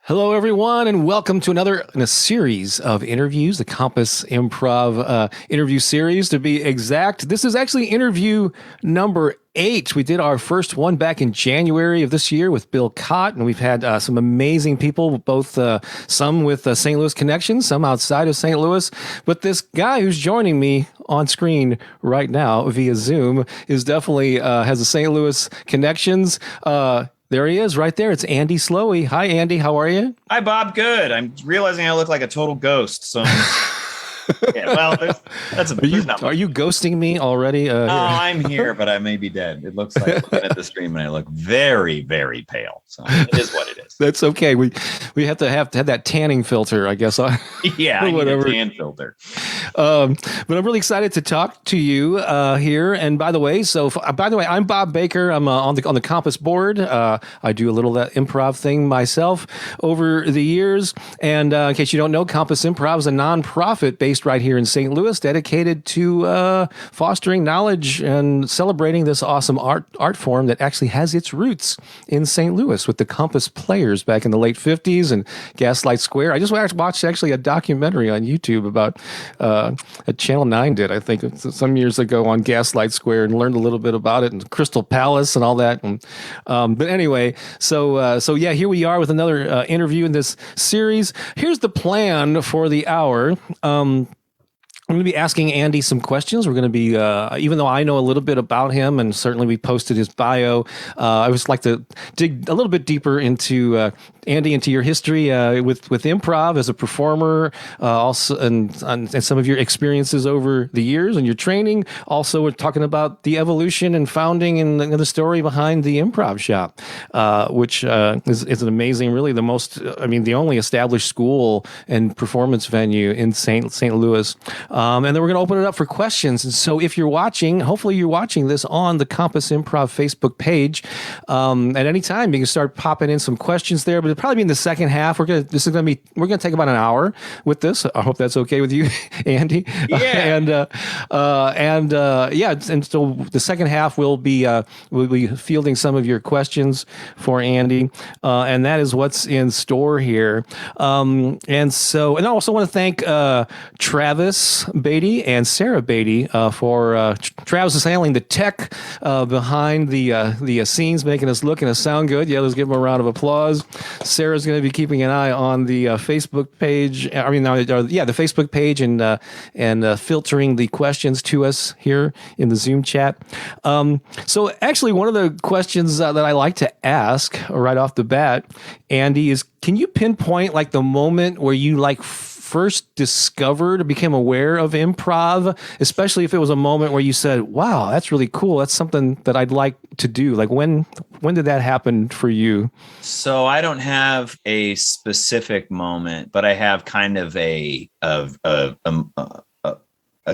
Hello, everyone, and welcome to another in a series of interviews, the Compass Improv interview series, to be exact. This is actually interview number 8. We did our first one back in January of this year with Bill Cott, and we've had some amazing people, both some with St. Louis connections, some outside of St. Louis. But this guy who's joining me on screen right now via Zoom is definitely has a St. Louis connections. There he is right there. It's Andy Sloey. Hi, Andy. How are you? Hi, Bob. Good. I'm realizing I look like a total ghost. So, yeah, well, that's a Are you ghosting me already? Oh, I'm here, but I may be dead. It looks like looking at the stream, and I look very, very pale. So it is what it is. That's okay. We have to have that tanning filter, I guess. Yeah, I need a tan filter. But I'm really excited to talk to you here. And by the way, I'm Bob Baker. I'm on the Compass board. I do a little of that improv thing myself over the years. And in case you don't know, Compass Improv is a nonprofit based right here in St. Louis, dedicated to fostering knowledge and celebrating this awesome art form that actually has its roots in St. Louis with the Compass Players back in the late 50s and Gaslight Square. I just watched actually a documentary on YouTube about Channel 9 did, I think, some years ago on Gaslight Square, and learned a little bit about it, and Crystal Palace and all that. And, but anyway, so yeah, here we are with another interview in this series. Here's the plan for the hour. I'm going to be asking Andy some questions. We're going to be, even though I know a little bit about him, and certainly we posted his bio, I would like to dig a little bit deeper into Andy, into your history with improv as a performer, also, and some of your experiences over the years and your training. Also, we're talking about the evolution and founding and the story behind the Improv Shop, which is an amazing, really the only established school and performance venue in St. Louis. And then we're going to open it up for questions. And so if you're watching, hopefully you're watching this on the Compass Improv Facebook page. At any time, you can start popping in some questions there, but it'll probably be in the second half. We're going to take about an hour with this. I hope that's okay with you, Andy. Yeah. And so the second half we'll be fielding some of your questions for Andy. And that is what's in store here. And I also want to thank Travis Beatty and Sarah Beatty for Travis is handling the tech behind the scenes, making us look and us sound good. Yeah, let's give them a round of applause. Sarah's going to be keeping an eye on the Facebook page. The Facebook page and filtering the questions to us here in the Zoom chat. So actually, one of the questions that I like to ask right off the bat, Andy, is can you pinpoint like the moment where you first discovered or became aware of improv, especially if it was a moment where you said, wow, that's really cool. That's something that I'd like to do. Like when did that happen for you? So I don't have a specific moment, but I have kind of a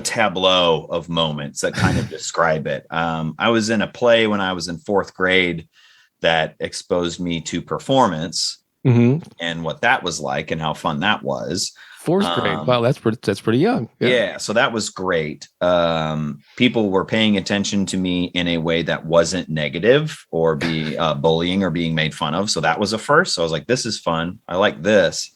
tableau of moments that kind of describe it. I was in a play when I was in 4th grade that exposed me to performance. Mm-hmm. And what that was like and how fun that was. 4th grade. Wow, that's pretty young. Yeah, so that was great. People were paying attention to me in a way that wasn't negative or bullying or being made fun of. So that was a first. So I was like, this is fun. I like this.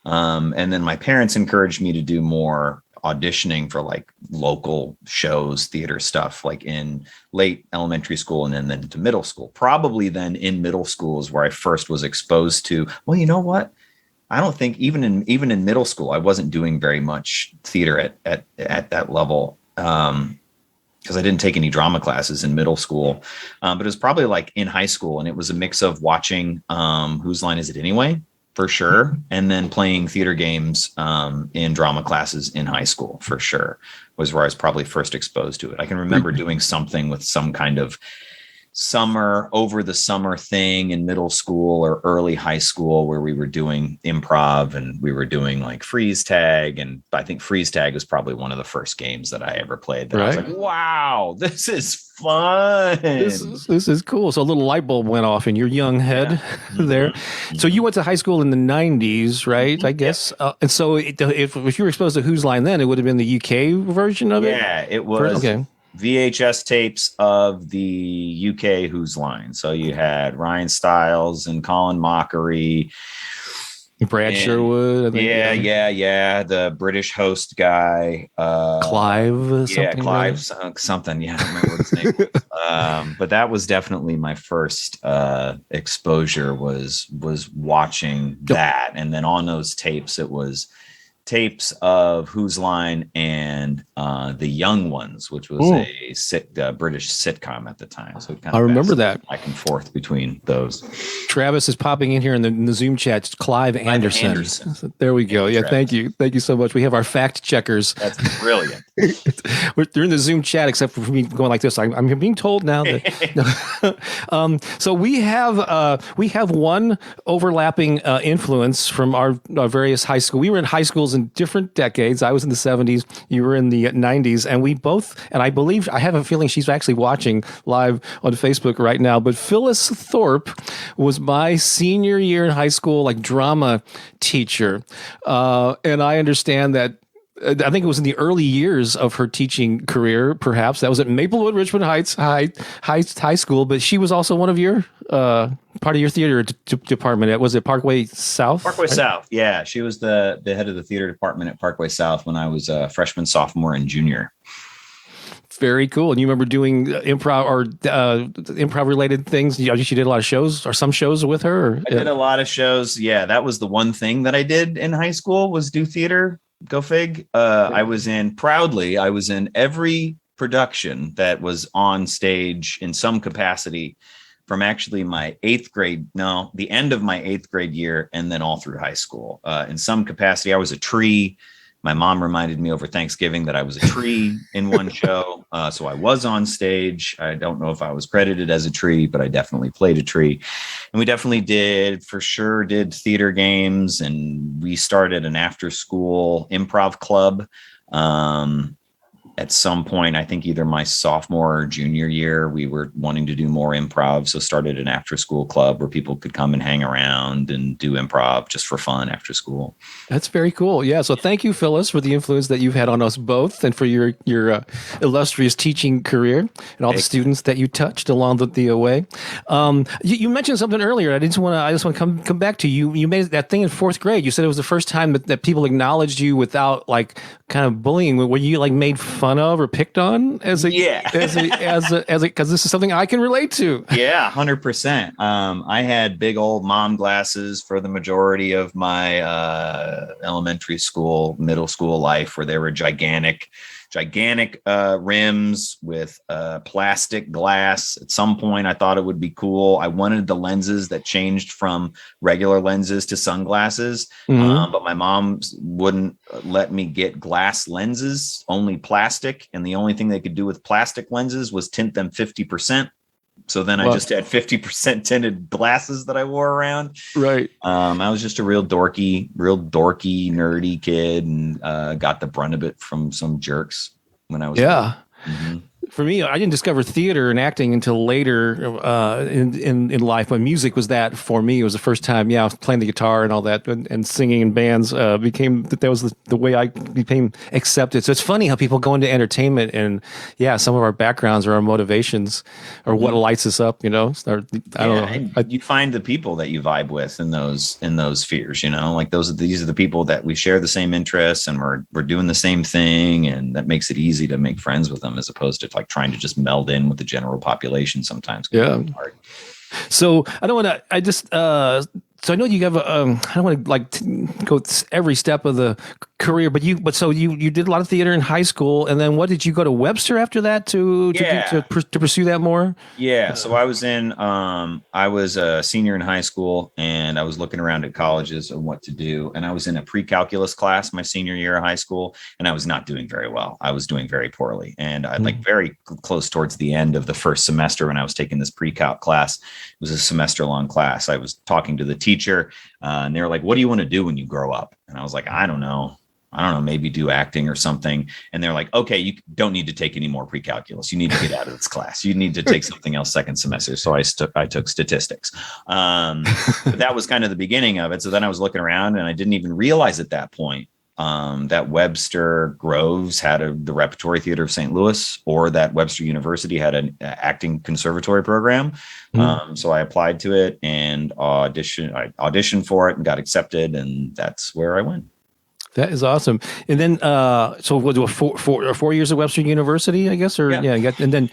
And then my parents encouraged me to do more auditioning for like local shows, theater stuff, like in late elementary school and then to middle school. Probably then in middle school is where I first was exposed to, well, you know what? I don't think even in middle school, I wasn't doing very much theater at that level because I didn't take any drama classes in middle school. But it was probably like in high school, and it was a mix of watching Whose Line Is It Anyway? For sure. And then playing theater games in drama classes in high school, for sure, was where I was probably first exposed to it. I can remember doing something with some kind of over the summer thing in middle school or early high school where we were doing improv and we were doing like freeze tag. And I think freeze tag was probably one of the first games that I ever played. That I was like, wow, this is fun. This is cool. So a little light bulb went off in your young head there. Mm-hmm. So you went to high school in the 90s, right? Mm-hmm. I guess. Yeah. And so if you were exposed to Whose Line then, it would have been the UK version of it? Yeah, it was. Okay. VHS tapes of the UK Whose Line. So you had Ryan Stiles and Colin Mockery, Brad Sherwood. I think, yeah. The British host guy, Clive. Something, Clive right? something. Yeah, I don't remember what his name was. But that was definitely my first exposure was watching that, and then on those tapes, it was tapes of Whose Line and The Young Ones, which was a British sitcom at the time. So it kind of I remember that back and forth between those. Travis is popping in here in the Zoom chat. It's Clive Anderson. There we go. Yeah, thank you so much. We have our fact checkers. That's brilliant. They're in the Zoom chat, except for me going like this. I'm being told now that. So we have one overlapping influence from our various high school. We were in high schools in different decades. I was in the 70s. You were in the 90s, and we both. And I have a feeling she's actually watching live on Facebook right now. But Phyllis Thorpe was my senior year in high school, like drama teacher, and I understand that. I think it was in the early years of her teaching career. Perhaps that was at Maplewood Richmond Heights High School. But she was also one of your part of your theater department. Was it Parkway South? Parkway South. Yeah, she was the head of the theater department at Parkway South when I was a freshman, sophomore, and junior. Very cool. And you remember doing improv or improv related things? You did a lot of shows or some shows with her? Or, I did a lot of shows. Yeah, that was the one thing that I did in high school was do theater. Go fig. I was in every production that was on stage in some capacity from actually my the end of my 8th grade year and then all through high school. In some capacity, I was a tree. My mom reminded me over Thanksgiving that I was a tree in one show. So I was on stage. I don't know if I was credited as a tree, but I definitely played a tree. And we definitely did theater games. And we started an after school improv club. At some point, I think either my sophomore or junior year, we were wanting to do more improv. So started an after school club where people could come and hang around and do improv just for fun after school. That's very cool. Yeah. So thank you, Phyllis, for the influence that you've had on us both and for your illustrious teaching career and all the students that you touched along the way. You mentioned something earlier. I just want to come back to you. You made that thing in 4th grade. You said it was the first time that people acknowledged you without like kind of bullying. Were you like made fun of or picked on as a because this is something I can relate to. Yeah, 100%. I had big old mom glasses for the majority of my elementary school, middle school life, where they were gigantic rims with plastic glass. At some point, I thought it would be cool. I wanted the lenses that changed from regular lenses to sunglasses, but my mom wouldn't let me get glass lenses, only plastic. And the only thing they could do with plastic lenses was tint them 50%. So then I just had 50% tinted glasses that I wore around. Right. I was just a real dorky, nerdy kid, and got the brunt of it from some jerks when I was. Yeah. For me, I didn't discover theater and acting until later in life. But music was that for me. It was the first time, I was playing the guitar and all that, and singing in bands that was the way I became accepted. So it's funny how people go into entertainment and some of our backgrounds or our motivations or what lights us up. I don't know. You find the people that you vibe with in those spheres. Like these are the people that we share the same interests and we're doing the same thing, and that makes it easy to make friends with them as opposed to like trying to just meld in with the general population sometimes. Yeah. So I don't want to, so I know you have I don't want to go every step of the career, but you did a lot of theater in high school, and then what did you go to Webster after that to pursue that more? Yeah. So I was a senior in high school, and I was looking around at colleges and what to do. And I was in a pre-calculus class my senior year of high school, and I was not doing very well. I was doing very poorly. And I very close towards the end of the first semester when I was taking this pre-calc class, it was a semester long class. I was talking to the teacher, and they were like, "What do you want to do when you grow up?" And I was like, I don't know, maybe do acting or something. And they're like, "Okay, you don't need to take any more pre-calculus. You need to get out of this class. You need to take something else second semester." So I took statistics. But that was kind of the beginning of it. So then I was looking around, and I didn't even realize at that point that Webster Groves had the Repertory Theater of St. Louis, or that Webster University had an acting conservatory program. So I applied to it and I auditioned for it and got accepted, and that's where I went. That is awesome. And then, so what, 4 years at Webster University, I guess, or Yeah. you got, and then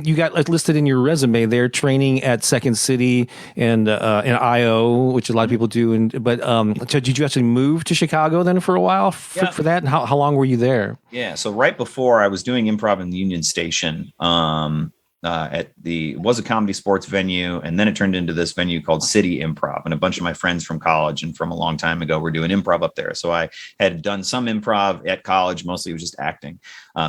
you got like listed in your resume there, training at Second City and IO, which a lot of people do. So did you actually move to Chicago then for a while for that? And how long were you there? Yeah. So right before, I was doing improv in the Union Station. It was a comedy sports venue, and then it turned into this venue called City Improv, and a bunch of my friends from college and from a long time ago were doing improv up there. So I had done some improv at college, mostly it was just acting.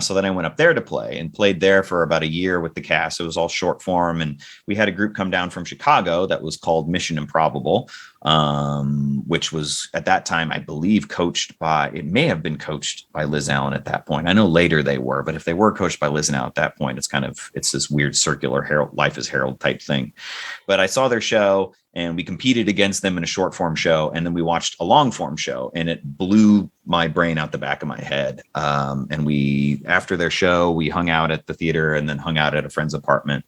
So then I went up there to play and played there for about a year with the cast. It was all short form, and we had a group come down from Chicago that was called Mission Improbable, which was at that time, I believe, it may have been coached by Liz Allen at that point. I know later they were, but if they were coached by Liz Allen at that point, it's this weird circular Harold, Life is Harold type thing. But I saw their show, and we competed against them in a short form show. And then we watched a long form show, and it blew my brain out the back of my head. And after their show, we hung out at the theater and then hung out at a friend's apartment.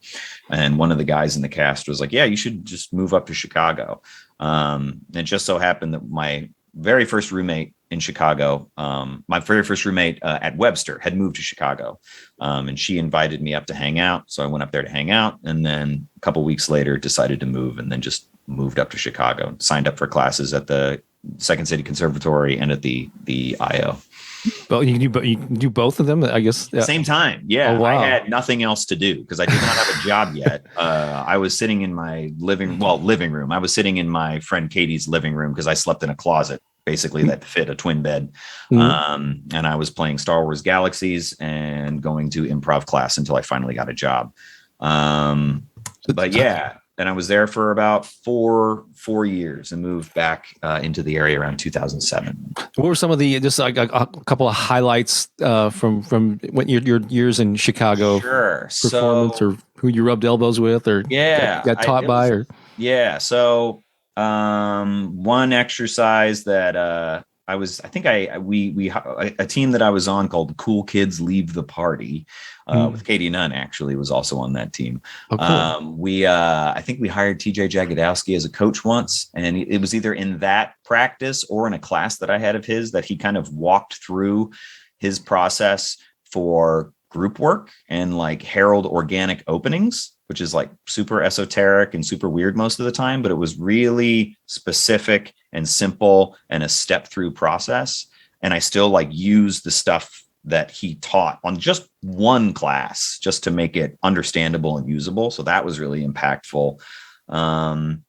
And one of the guys in the cast was like, yeah, you should just move up to Chicago. It just so happened that my very first roommate in Chicago, at Webster had moved to Chicago, and she invited me up to hang out. So I went up there to hang out, and then a couple weeks later decided to move, and then just moved up to Chicago, signed up for classes at the Second City Conservatory and at the IO. But you can do both of them, I guess. Yeah. Same time. Yeah. Oh, wow. I had nothing else to do because I did not have a job yet. I was sitting in my living room. I was sitting in my friend Katie's living room because I slept in a closet, basically, that fit a twin bed. And I was playing Star Wars Galaxies and going to improv class until I finally got a job. But yeah. And I was there for about four years and moved back into the area around 2007. What were some of just like a couple of highlights from when your years in Chicago? Sure. Performance, or who you rubbed elbows with, or got taught by, or So one exercise that a team that I was on called the Cool Kids Leave the Party, with Katie Nunn actually was also on that team. Oh, cool. I think we hired TJ Jagodowski as a coach once, and it was either in that practice or in a class that I had of his that he kind of walked through his process for group work and like Herald organic openings, which is like super esoteric and super weird most of the time, but it was really specific and simple and a step through process. And I still like use the stuff that he taught on just one class just to make it understandable and usable. So that was really impactful. And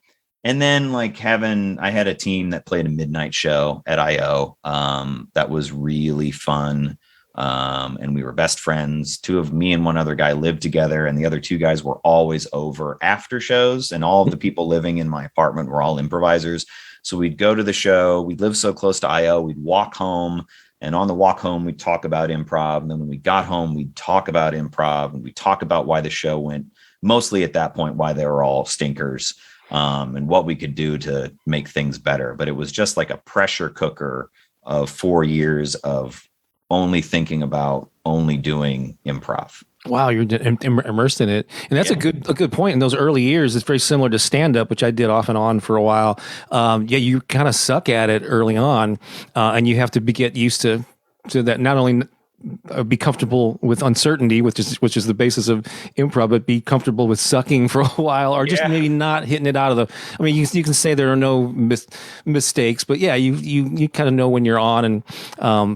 then like I had a team that played a midnight show at IO that was really fun. And we were best friends. Two of me and one other guy lived together, and the other two guys were always over after shows, and all of the people living in my apartment were all improvisers. So we'd go to the show. We'd live so close to IO. We'd walk home, and on the walk home, we'd talk about improv. And then when we got home, we'd talk about improv, and we'd talk about why the show went, mostly at that point, why they were all stinkers, and what we could do to make things better. But it was just like a pressure cooker of 4 years of only thinking about only doing improv. Wow, you're immersed in it, and that's a good point. In those early years, it's very similar to stand up, which I did off and on for a while. You kind of suck at it early on, and you have to get used to that. Not only be comfortable with uncertainty, which is the basis of improv, but be comfortable with sucking for a while, or just maybe not hitting it out of the. I mean, you can say there are no mistakes, but yeah, you kind of know when you're on, and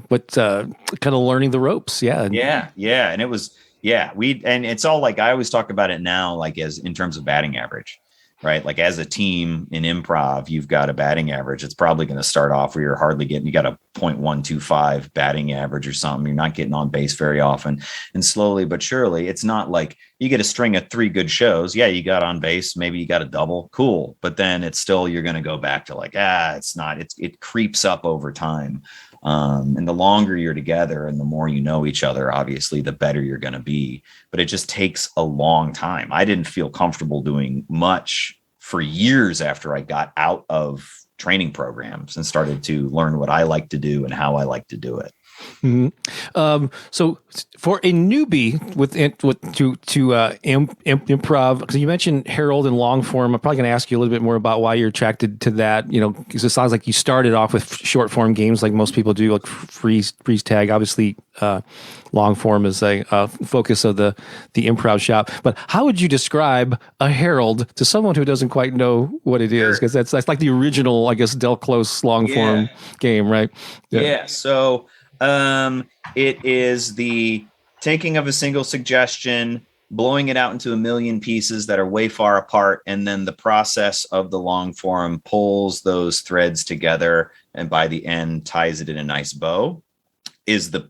but kind of learning the ropes. Yeah, and it was. Yeah, and it's all like, I always talk about it now, like as in terms of batting average, right? Like as a team in improv, you've got a batting average. It's probably going to start off where you got a 0.125 batting average or something. You're not getting on base very often, and slowly but surely, it's not like you get a string of 3 good shows. Yeah, you got on base, maybe you got a double, cool. But then it's still, you're going to go back to like, it creeps up over time. And the longer you're together and the more you know each other, obviously, the better you're going to be. But it just takes a long time. I didn't feel comfortable doing much for years after I got out of training programs and started to learn what I like to do and how I like to do it. So for a newbie improv, because you mentioned Herald and long form, I'm probably going to ask you a little bit more about why you're attracted to that. Because it sounds like you started off with short form games, like most people do, like freeze tag. Obviously, long form is a focus of the improv shop. But how would you describe a Herald to someone who doesn't quite know what it is? Because that's like the original, I guess, Del Close long form game, right? Yeah. So. It is the taking of a single suggestion, blowing it out into a million pieces that are way far apart, and then the process of the long form pulls those threads together, and by the end ties it in a nice bow. Is a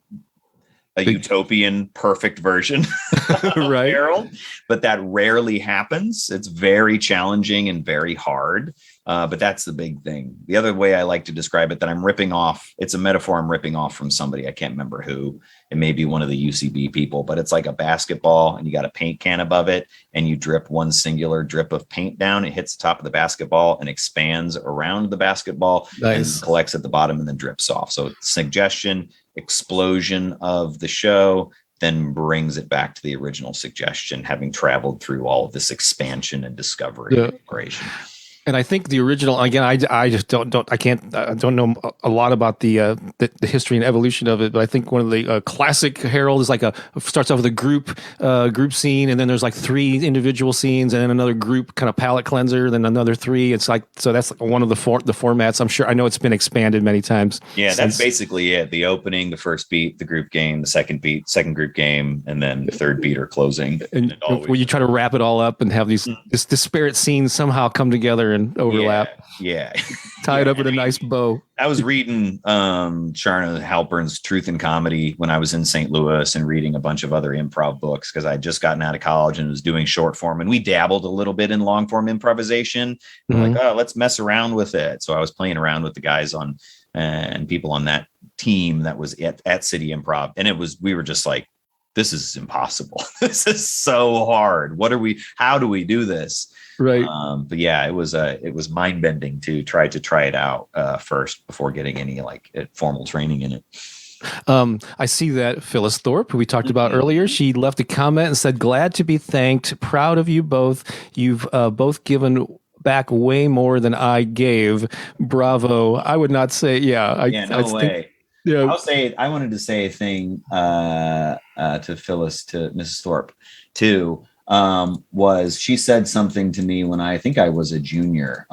utopian perfect version of right. Herald, but that rarely happens. It's very challenging and very hard. But that's the big thing. The other way I like to describe it, that I'm ripping off, it's a metaphor I'm ripping off from somebody. I can't remember who. It may be one of the UCB people, but it's like a basketball and you got a paint can above it and you drip one singular drip of paint down. It hits the top of the basketball and expands around the basketball and collects at the bottom and then drips off. So suggestion, explosion of the show, then brings it back to the original suggestion, having traveled through all of this expansion and discovery and integration. And I think the original, again, I just don't know a lot about the history and evolution of it, but I think one of the classic Herald is like starts off with a group scene, and then there's like 3 individual scenes, and then another group kind of palate cleanser, then another 3. It's like, so that's like one of the formats. I know it's been expanded many times. Yeah, that's basically it. The opening, the first beat, the group game, the second beat, second group game, and then the third beat or closing. And where you try to wrap it all up and have these disparate scenes somehow come together and overlap. Yeah. Tie it up in a nice bow. I was reading Charna Halpern's Truth in Comedy when I was in St. Louis and reading a bunch of other improv books because I had just gotten out of college and was doing short form, and we dabbled a little bit in long form improvisation. Like, oh, let's mess around with it. So I was playing around with the guys on and people on that team that was at City Improv. And we were just like, this is impossible. This is so hard. How do we do this? Right. But yeah, it was mind bending to try it out first before getting any formal training in it. I see that Phyllis Thorpe, who we talked about earlier, she left a comment and said, "Glad to be thanked. Proud of you both. You've both given back way more than I gave. Bravo." I would not say, no way. Yeah. I'll say I wanted to say a thing to Phyllis, to Mrs. Thorpe too. Was she said something to me when I think I was a junior.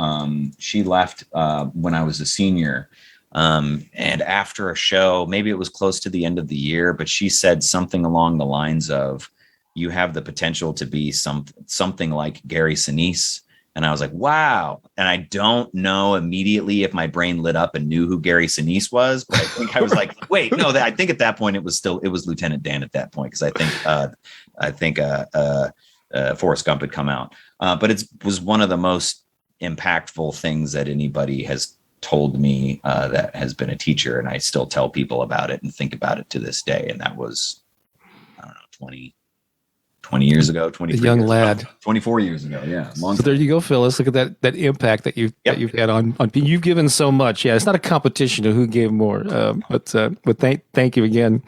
She left when I was a senior. And after a show, maybe it was close to the end of the year, but she said something along the lines of, "You have the potential to be something like Gary Sinise." And I was like, wow. And I don't know immediately if my brain lit up and knew who Gary Sinise was, but I think I was like, wait, no, I think at that point it was Lieutenant Dan at that point. Cause I think Forrest Gump had come out. But it was one of the most impactful things that anybody has told me that has been a teacher. And I still tell people about it and think about it to this day. And that was, I don't know, 20 years ago, 23 young years lad, ago, 24 years ago. Yeah. So there you go, Phyllis. Look at that impact that you've had on people. You've given so much. Yeah. It's not a competition of who gave more, but thank you again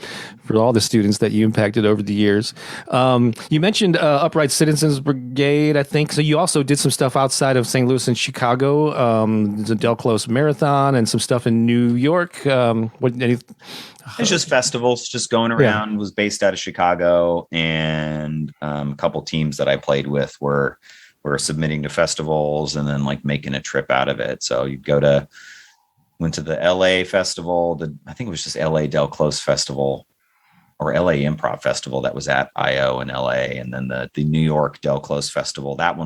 for all the students that you impacted over the years. You mentioned Upright Citizens Brigade, I think. So you also did some stuff outside of St. Louis and Chicago, the Del Close Marathon and some stuff in New York. It's just festivals, just going around. Yeah. Was based out of Chicago, and a couple teams that I played with were submitting to festivals and then making a trip out of it. So you'd went to the LA festival. I think it was just LA Del Close Festival or LA Improv Festival that was at IO in LA. And then the New York Del Close Festival, that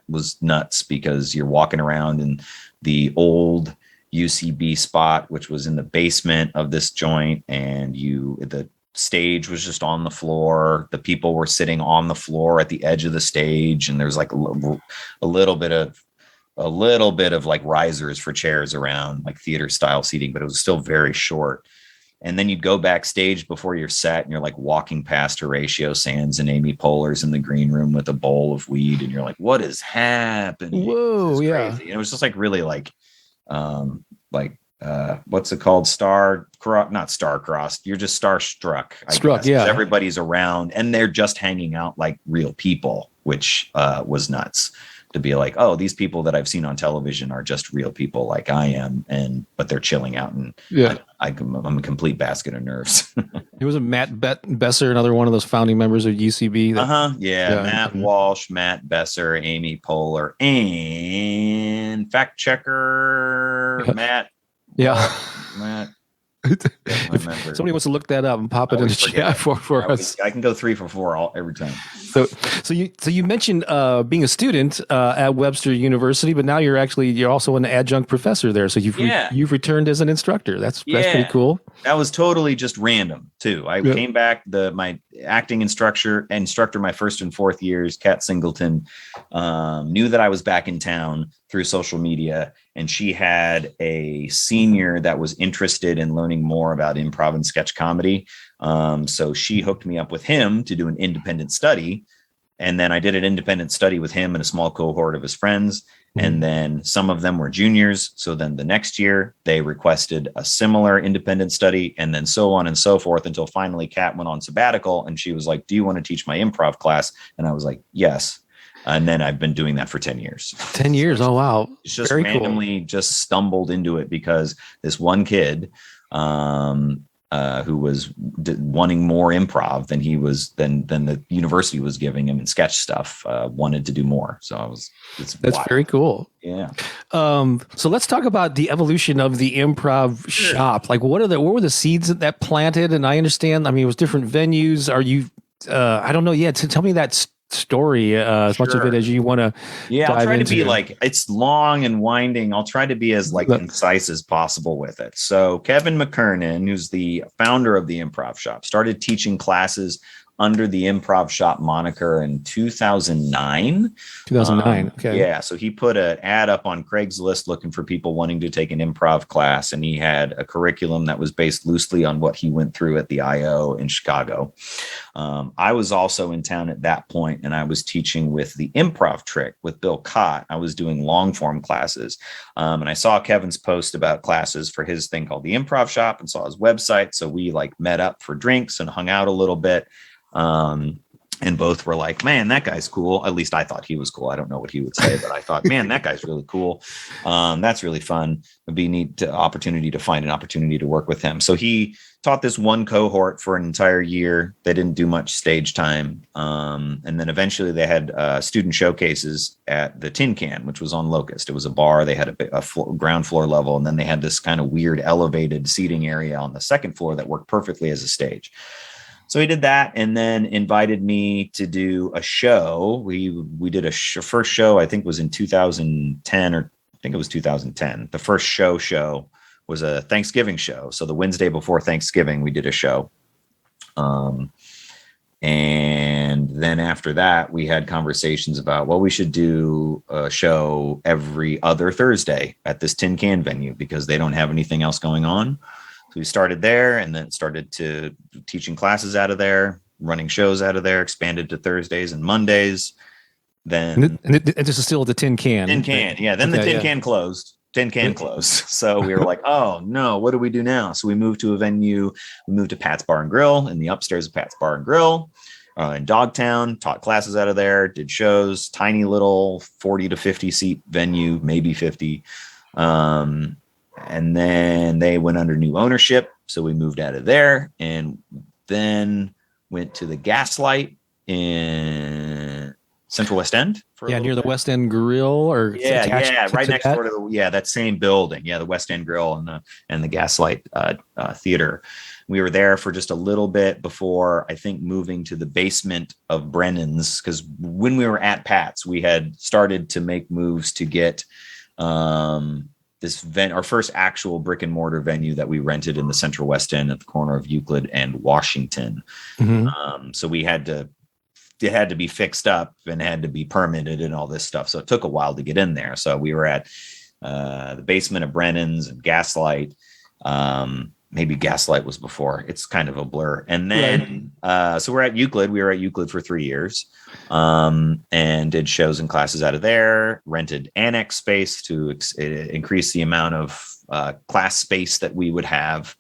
was nuts because you're walking around in the old UCB spot, which was in the basement of this joint, and the stage was just on the floor. The people were sitting on the floor at the edge of the stage, and there's a little bit of risers for chairs around, theater style seating, but it was still very short. And then you'd go backstage before your set, and you're walking past Horatio Sands and Amy Poehler's in the green room with a bowl of weed, and you're like, what is happening? Whoa, This is yeah. crazy. And it was just really like what's it called? Not star-crossed. You're just starstruck, I guess. Yeah. Everybody's around and they're just hanging out like real people, which was nuts. To be like, oh, these people that I've seen on television are just real people like I am, but they're chilling out, and I'm a complete basket of nerves. It was Matt Besser, another one of those founding members of UCB. Matt Walsh, Matt Besser, Amy Poehler, and fact checker Matt. Matt. If somebody wants to look that up and pop it in the chat for us. I can go 3 for 4 every time. So you mentioned being a student at Webster University, but now you're also an adjunct professor there. So you've returned as an instructor. That's pretty cool. That was totally just random too. I came back. My acting instructor, my first and fourth years, Kat Singleton, knew that I was back in town through social media, and she had a senior that was interested in learning more about improv and sketch comedy. So she hooked me up with him to do an independent study. And then I did an independent study with him and a small cohort of his friends. And then some of them were juniors. So then the next year they requested a similar independent study, and then so on and so forth, until finally Kat went on sabbatical and she was like, do you want to teach my improv class? And I was like, yes. And then I've been doing that for 10 years. 10 years. Oh, wow. It's just very randomly cool. Just stumbled into it because this one kid who was wanting more improv than than the university was giving him in sketch stuff, wanted to do more. So that's wild. Very cool. Yeah. So let's talk about the evolution of the improv shop. Like what were the seeds that planted? And I understand, it was different venues. Are you, I don't know yet. So tell me that story as much of it as you want to. Yeah, I'll try to be it's long and winding. I'll try to be as concise as possible with it. So Kevin McKernan, who's the founder of the Improv Shop, started teaching classes under the Improv Shop moniker in 2009. 2009. Okay. Yeah. So he put an ad up on Craigslist looking for people wanting to take an improv class. And he had a curriculum that was based loosely on what he went through at the IO in Chicago. I was also in town at that point, and I was teaching with the Improv Trick with Bill Cott. I was doing long form classes. And I saw Kevin's post about classes for his thing called the Improv Shop and saw his website. So we met up for drinks and hung out a little bit. And both were like, man, that guy's cool. At least I thought he was cool. I don't know what he would say, but I thought, man, that guy's really cool. That's really fun. It'd be neat opportunity to find an opportunity to work with him. So he taught this one cohort for an entire year. They didn't do much stage time. And then eventually they had student showcases at the Tin Can, which was on Locust. It was a bar. They had a ground floor level. And then they had this kind of weird elevated seating area on the second floor that worked perfectly as a stage. So he did that and then invited me to do a show. We did first show, I think was in 2010, or I think it was 2010. The first show was a Thanksgiving show. So the Wednesday before Thanksgiving, we did a show. And then after that, we had conversations about, we should do a show every other Thursday at this Tin Can venue because they don't have anything else going on. So we started there and then started to teaching classes out of there, running shows out of there, expanded to Thursdays and Mondays. Then and this is still the Tin Can. Tin Can, yeah. Then the Tin Can closed. Tin Can closed. So we were like, oh no, what do we do now? So we moved to a venue. We moved to Pat's Bar and Grill in the upstairs of Pat's Bar and Grill in Dogtown. Taught classes out of there. Did shows. Tiny little 40 to 50 seat venue, maybe 50. And then they went under new ownership. So we moved out of there and then went to the Gaslight in Central West End. Near the West End Grill or right next door to that same building. Yeah, the West End Grill and the Gaslight Theater. We were there for just a little bit before, I think, moving to the basement of Brennan's, because when we were at Pat's, we had started to make moves to get our first actual brick and mortar venue that we rented in the Central West End at the corner of Euclid and Washington. Mm-hmm. So it had to be fixed up and had to be permitted and all this stuff. So it took a while to get in there. So we were at the basement of Brennan's and Gaslight. maybe Gaslight was before. It's kind of a blur. And then, so we're at Euclid. We were at Euclid for 3 years, and did shows and classes out of there, rented annex space to increase the amount of class space that we would have,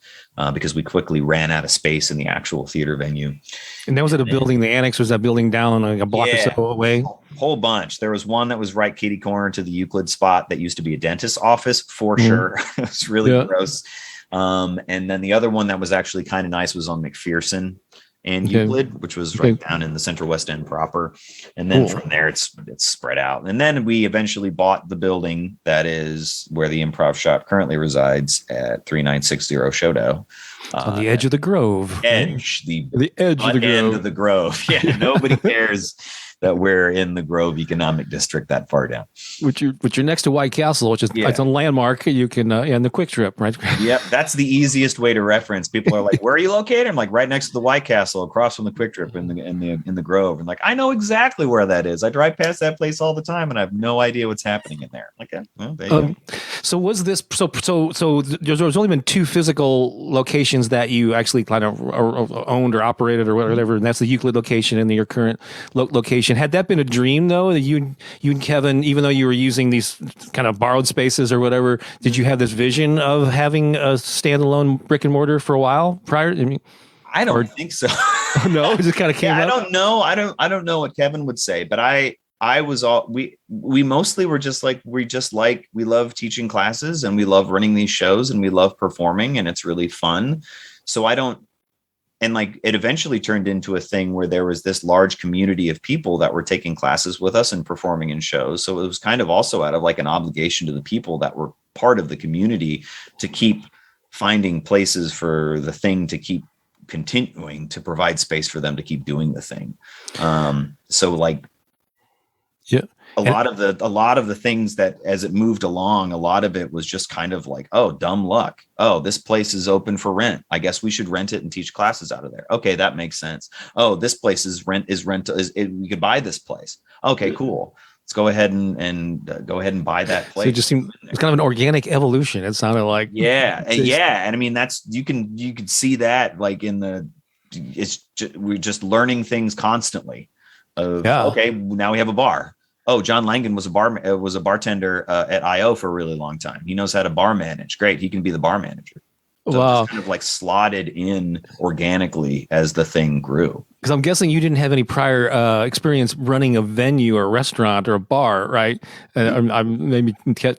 because we quickly ran out of space in the actual theater venue. And that was at a building, the annex was that building down like a block or so away? Whole bunch. There was one that was right kitty corner to the Euclid spot that used to be a dentist's office for sure. It was really gross. And then the other one that was actually kind of nice was on McPherson and Euclid, which was right down in the Central West End proper. And then from there, it's spread out. And then we eventually bought the building that is where the Improv shop currently resides at 3960 Shodo. On the edge of the Grove. The edge of the Grove. End of the Grove. Yeah, nobody cares that we're in the Grove Economic District that far down. Which you're next to White Castle, which is it's a landmark. You can and the Quick Trip, right? Yep, that's the easiest way to reference. People are like, "Where are you located?" I'm like, "Right next to the White Castle, across from the Quick Trip in the Grove." And like, I know exactly where that is. I drive past that place all the time, and I have no idea what's happening in there. Like, well, there you go. So was this so? There's only been 2 physical locations that you actually kind of owned or operated or whatever, and that's the Euclid location and your current location. Had that been a dream though, that you and Kevin, even though you were using these kind of borrowed spaces or whatever, did you have this vision of having a standalone brick and mortar for a while prior? I mean, I don't think so. No, it just kind of came up. I don't know. I don't know what Kevin would say, but I was all we mostly were just like we love teaching classes and we love running these shows and we love performing and it's really fun. So and like it eventually turned into a thing where there was this large community of people that were taking classes with us and performing in shows. So it was kind of also out of like an obligation to the people that were part of the community to keep finding places for the thing to keep continuing to provide space for them to keep doing the thing. So like, a lot of the things that as it moved along, a lot of it was just kind of like, oh, dumb luck. Oh, this place is open for rent. I guess we should rent it and teach classes out of there. Okay, that makes sense. Oh, this place we could buy this place. Okay, cool. Let's go ahead and buy that place. So it just seemed it's kind of an organic evolution. It sounded like and I mean that's you can see that like we're just learning things constantly. Okay, now we have a bar. Oh, John Langan was a bartender at IO for a really long time. He knows how to bar manage. Great, he can be the bar manager. So wow, kind of like slotted in organically as the thing grew. Because I'm guessing you didn't have any prior experience running a venue or a restaurant or a bar, right? I'm maybe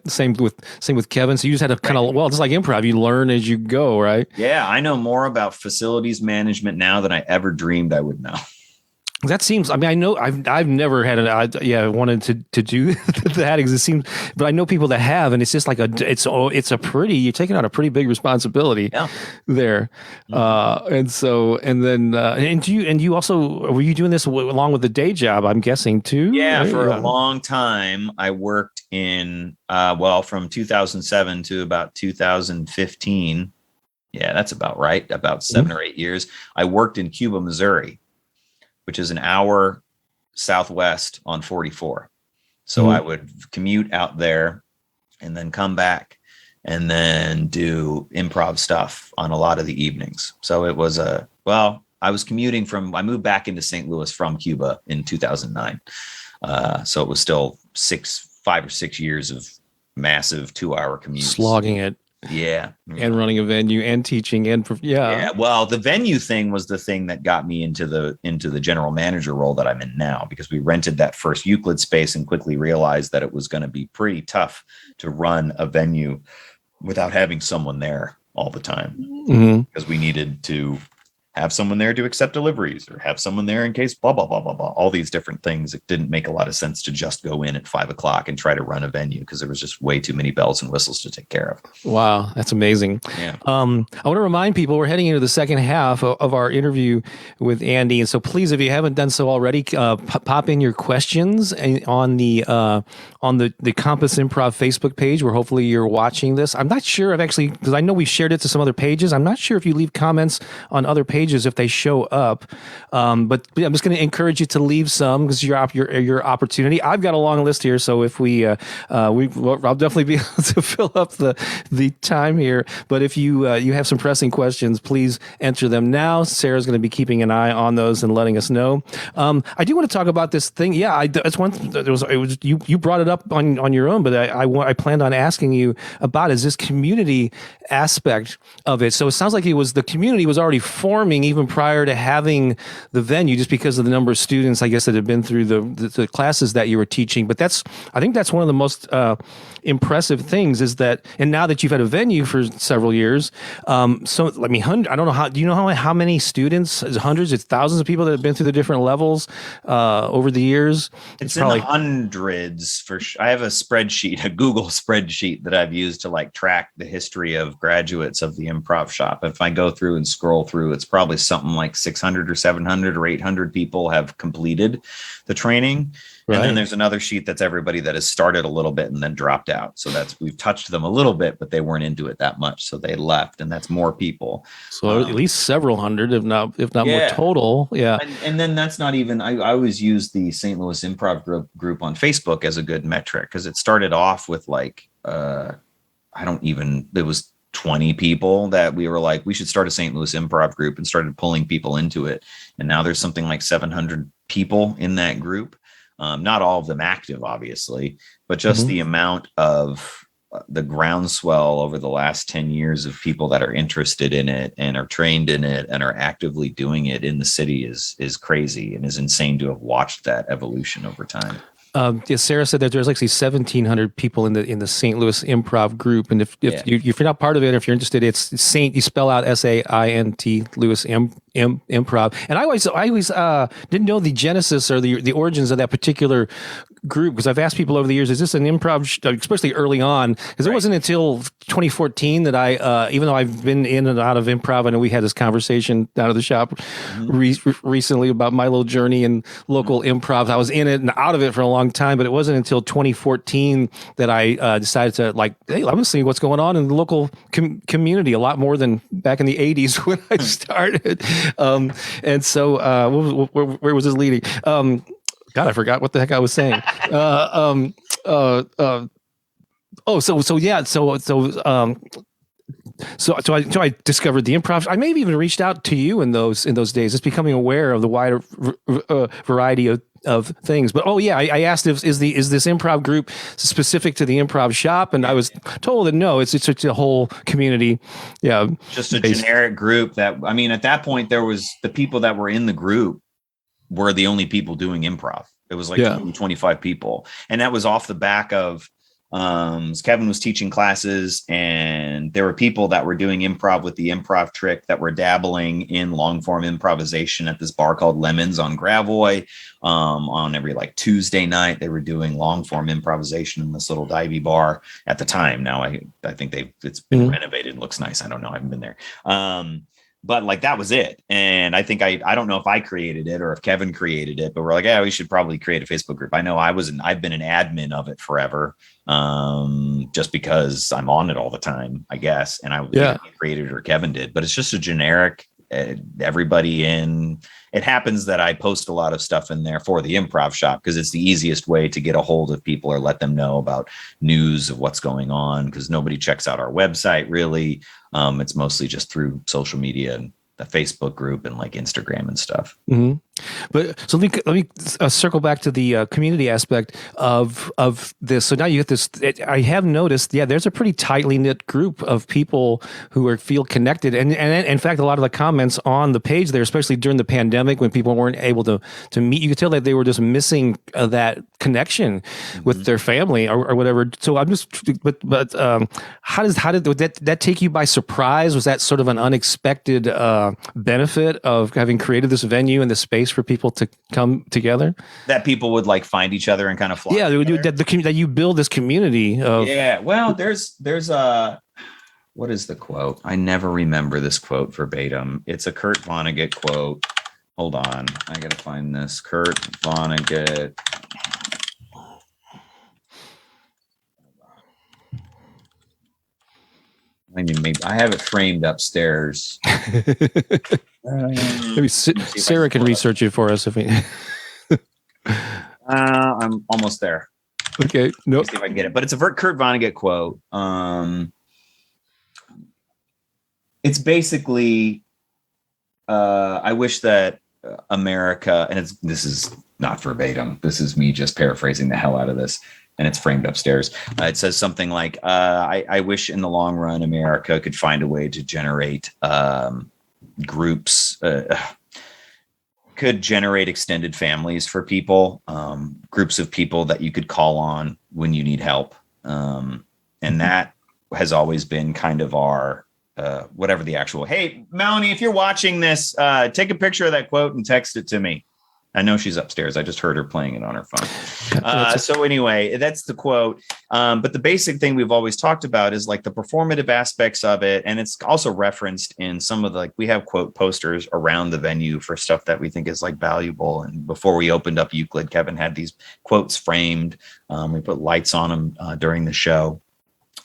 same with Kevin. So you just had to kind of just like improv, you learn as you go, right? Yeah, I know more about facilities management now than I ever dreamed I would know. That seems. I mean, I know I've never had wanted to do that. It seems, but I know people that have, and it's just like you're taking on a pretty big responsibility there, and you also were you doing this along with the day job? I'm guessing too. Yeah, right? For a long time I worked in from 2007 to about 2015. Yeah, that's about right. About 7 or 8 years. I worked in Cuba, Missouri, which is an hour southwest on 44. So I would commute out there and then come back and then do improv stuff on a lot of the evenings. So it was I was commuting I moved back into St. Louis from Cuba in 2009. So it was still 5 or 6 years of massive 2-hour commutes. Slogging it. Yeah. And running a venue and teaching and well, the venue thing was the thing that got me into the general manager role that I'm in now, because we rented that first Euclid space and quickly realized that it was going to be pretty tough to run a venue without having someone there all the time, because we needed to have someone there to accept deliveries or have someone there in case blah, blah, blah, blah, blah, all these different things. It didn't make a lot of sense to just go in at 5 o'clock and try to run a venue because there was just way too many bells and whistles to take care of. Wow. That's amazing. Yeah. I want to remind people we're heading into the second half of our interview with Andy. And so please, if you haven't done so already, pop in your questions on the Compass Improv Facebook page, where hopefully you're watching this. I'm not sure because I know we've shared it to some other pages. I'm not sure if you leave comments on other pages pages if they show up. But I'm just going to encourage you to leave some because your opportunity. I've got a long list here, so if I'll definitely be able to fill up the time here. But if you have some pressing questions, please enter them now. Sarah's going to be keeping an eye on those and letting us know. I do want to talk about this thing. Yeah, that's one. You brought it up on your own, but I planned on asking you about is this community aspect of it. So it sounds like the community was already forming even prior to having the venue, just because of the number of students, I guess, that had been through the classes that you were teaching. But I think that's one of the most impressive things is that, and now that you've had a venue for several years, so I mean, I don't know do you know how many students? Is it hundreds? It's thousands of people that have been through the different levels over the years. It's probably in the hundreds I have a spreadsheet, a Google spreadsheet that I've used to like track the history of graduates of the Improv shop. If I go through and scroll through, it's probably something like 600 or 700 or 800 people have completed the training. Right. And then there's another sheet that's everybody that has started a little bit and then dropped out. So we've touched them a little bit, but they weren't into it that much. So they left, and that's more people. So at least several hundred, if not more total. Yeah. And then that's not even, I always use the St. Louis Improv group on Facebook as a good metric, because it started off with like, it was 20 people that we were like, we should start a St. Louis Improv group, and started pulling people into it. And now there's something like 700 people in that group. Not all of them active, obviously, but just the amount of the groundswell over the last 10 years of people that are interested in it and are trained in it and are actively doing it in the city is crazy, and is insane to have watched that evolution over time. Sarah said that there's actually 1,700 people in the St. Louis Improv group, and if you're not part of it, if you're interested, it's Saint. You spell out SAINT Louis Improv. And I always didn't know the genesis or the origins of that particular group, because I've asked people over the years, is this an improv, especially early on, because it wasn't until 2014 that I, even though I've been in and out of improv, I know we had this conversation out of the shop recently about my little journey in local improv. I was in it and out of it for a long time, but it wasn't until 2014 that I decided to hey, I'm going to see what's going on in the local community a lot more than back in the 80s when I started. And so where was this leading? God, I forgot what the heck I was saying. So I discovered the improv. I may have even reached out to you in those days, just becoming aware of the wider variety of things. But I asked is this improv group specific to the improv shop, and I was told that no, it's a whole community. Yeah, just a generic group that, I mean, at that point there was the people that were in the group were the only people doing improv. It was like 25 people. And that was off the back of Kevin was teaching classes, and there were people that were doing improv with the improv trick that were dabbling in long form improvisation at this bar called Lemons on Gravois. On every like Tuesday night, they were doing long form improvisation in this little divey bar at the time. Now I think it's been renovated. It looks nice. I don't know. I haven't been there. But like that was it. And I think I don't know if I created it or if Kevin created it, but we're like, yeah, we should probably create a Facebook group. I know I've been an admin of it forever, just because I'm on it all the time, I guess. And I created it or Kevin did, but it's just a generic, everybody in. It happens that I post a lot of stuff in there for the improv shop because it's the easiest way to get a hold of people or let them know about news of what's going on, because nobody checks out our website really. It's mostly just through social media and the Facebook group and like Instagram and stuff. Mm-hmm. But so let me circle back to the community aspect of this. So now you get this. I have noticed, there's a pretty tightly knit group of people who feel connected, and in fact, a lot of the comments on the page there, especially during the pandemic when people weren't able to meet, you could tell that they were just missing that connection with their family or whatever. So I'm just, but how did that take you by surprise? Was that sort of an unexpected benefit of having created this venue and the space for people to come together? That people would like find each other and kind of fly. Yeah, that you build this community of. Yeah, well, there's a, what is the quote? I never remember this quote verbatim. It's a Kurt Vonnegut quote. Hold on, I gotta find this. Kurt Vonnegut. I mean, maybe I have it framed upstairs. Maybe Sarah can research it for us if we. I'm almost there. Okay. Let me see if I can get it. But it's a Kurt Vonnegut quote. It's basically, I wish that America, and this is not verbatim. This is me just paraphrasing the hell out of this, and it's framed upstairs. It says something like, I wish in the long run, America could find a way to generate groups, could generate extended families for people, groups of people that you could call on when you need help. And that has always been kind of our, whatever the actual, hey, Melanie, if you're watching this, take a picture of that quote and text it to me. I know she's upstairs. I just heard her playing it on her phone. So anyway, that's the quote. But the basic thing we've always talked about is like the performative aspects of it. And it's also referenced in some of the, like, we have quote posters around the venue for stuff that we think is like valuable. And before we opened up Euclid, Kevin had these quotes framed. We put lights on them during the show.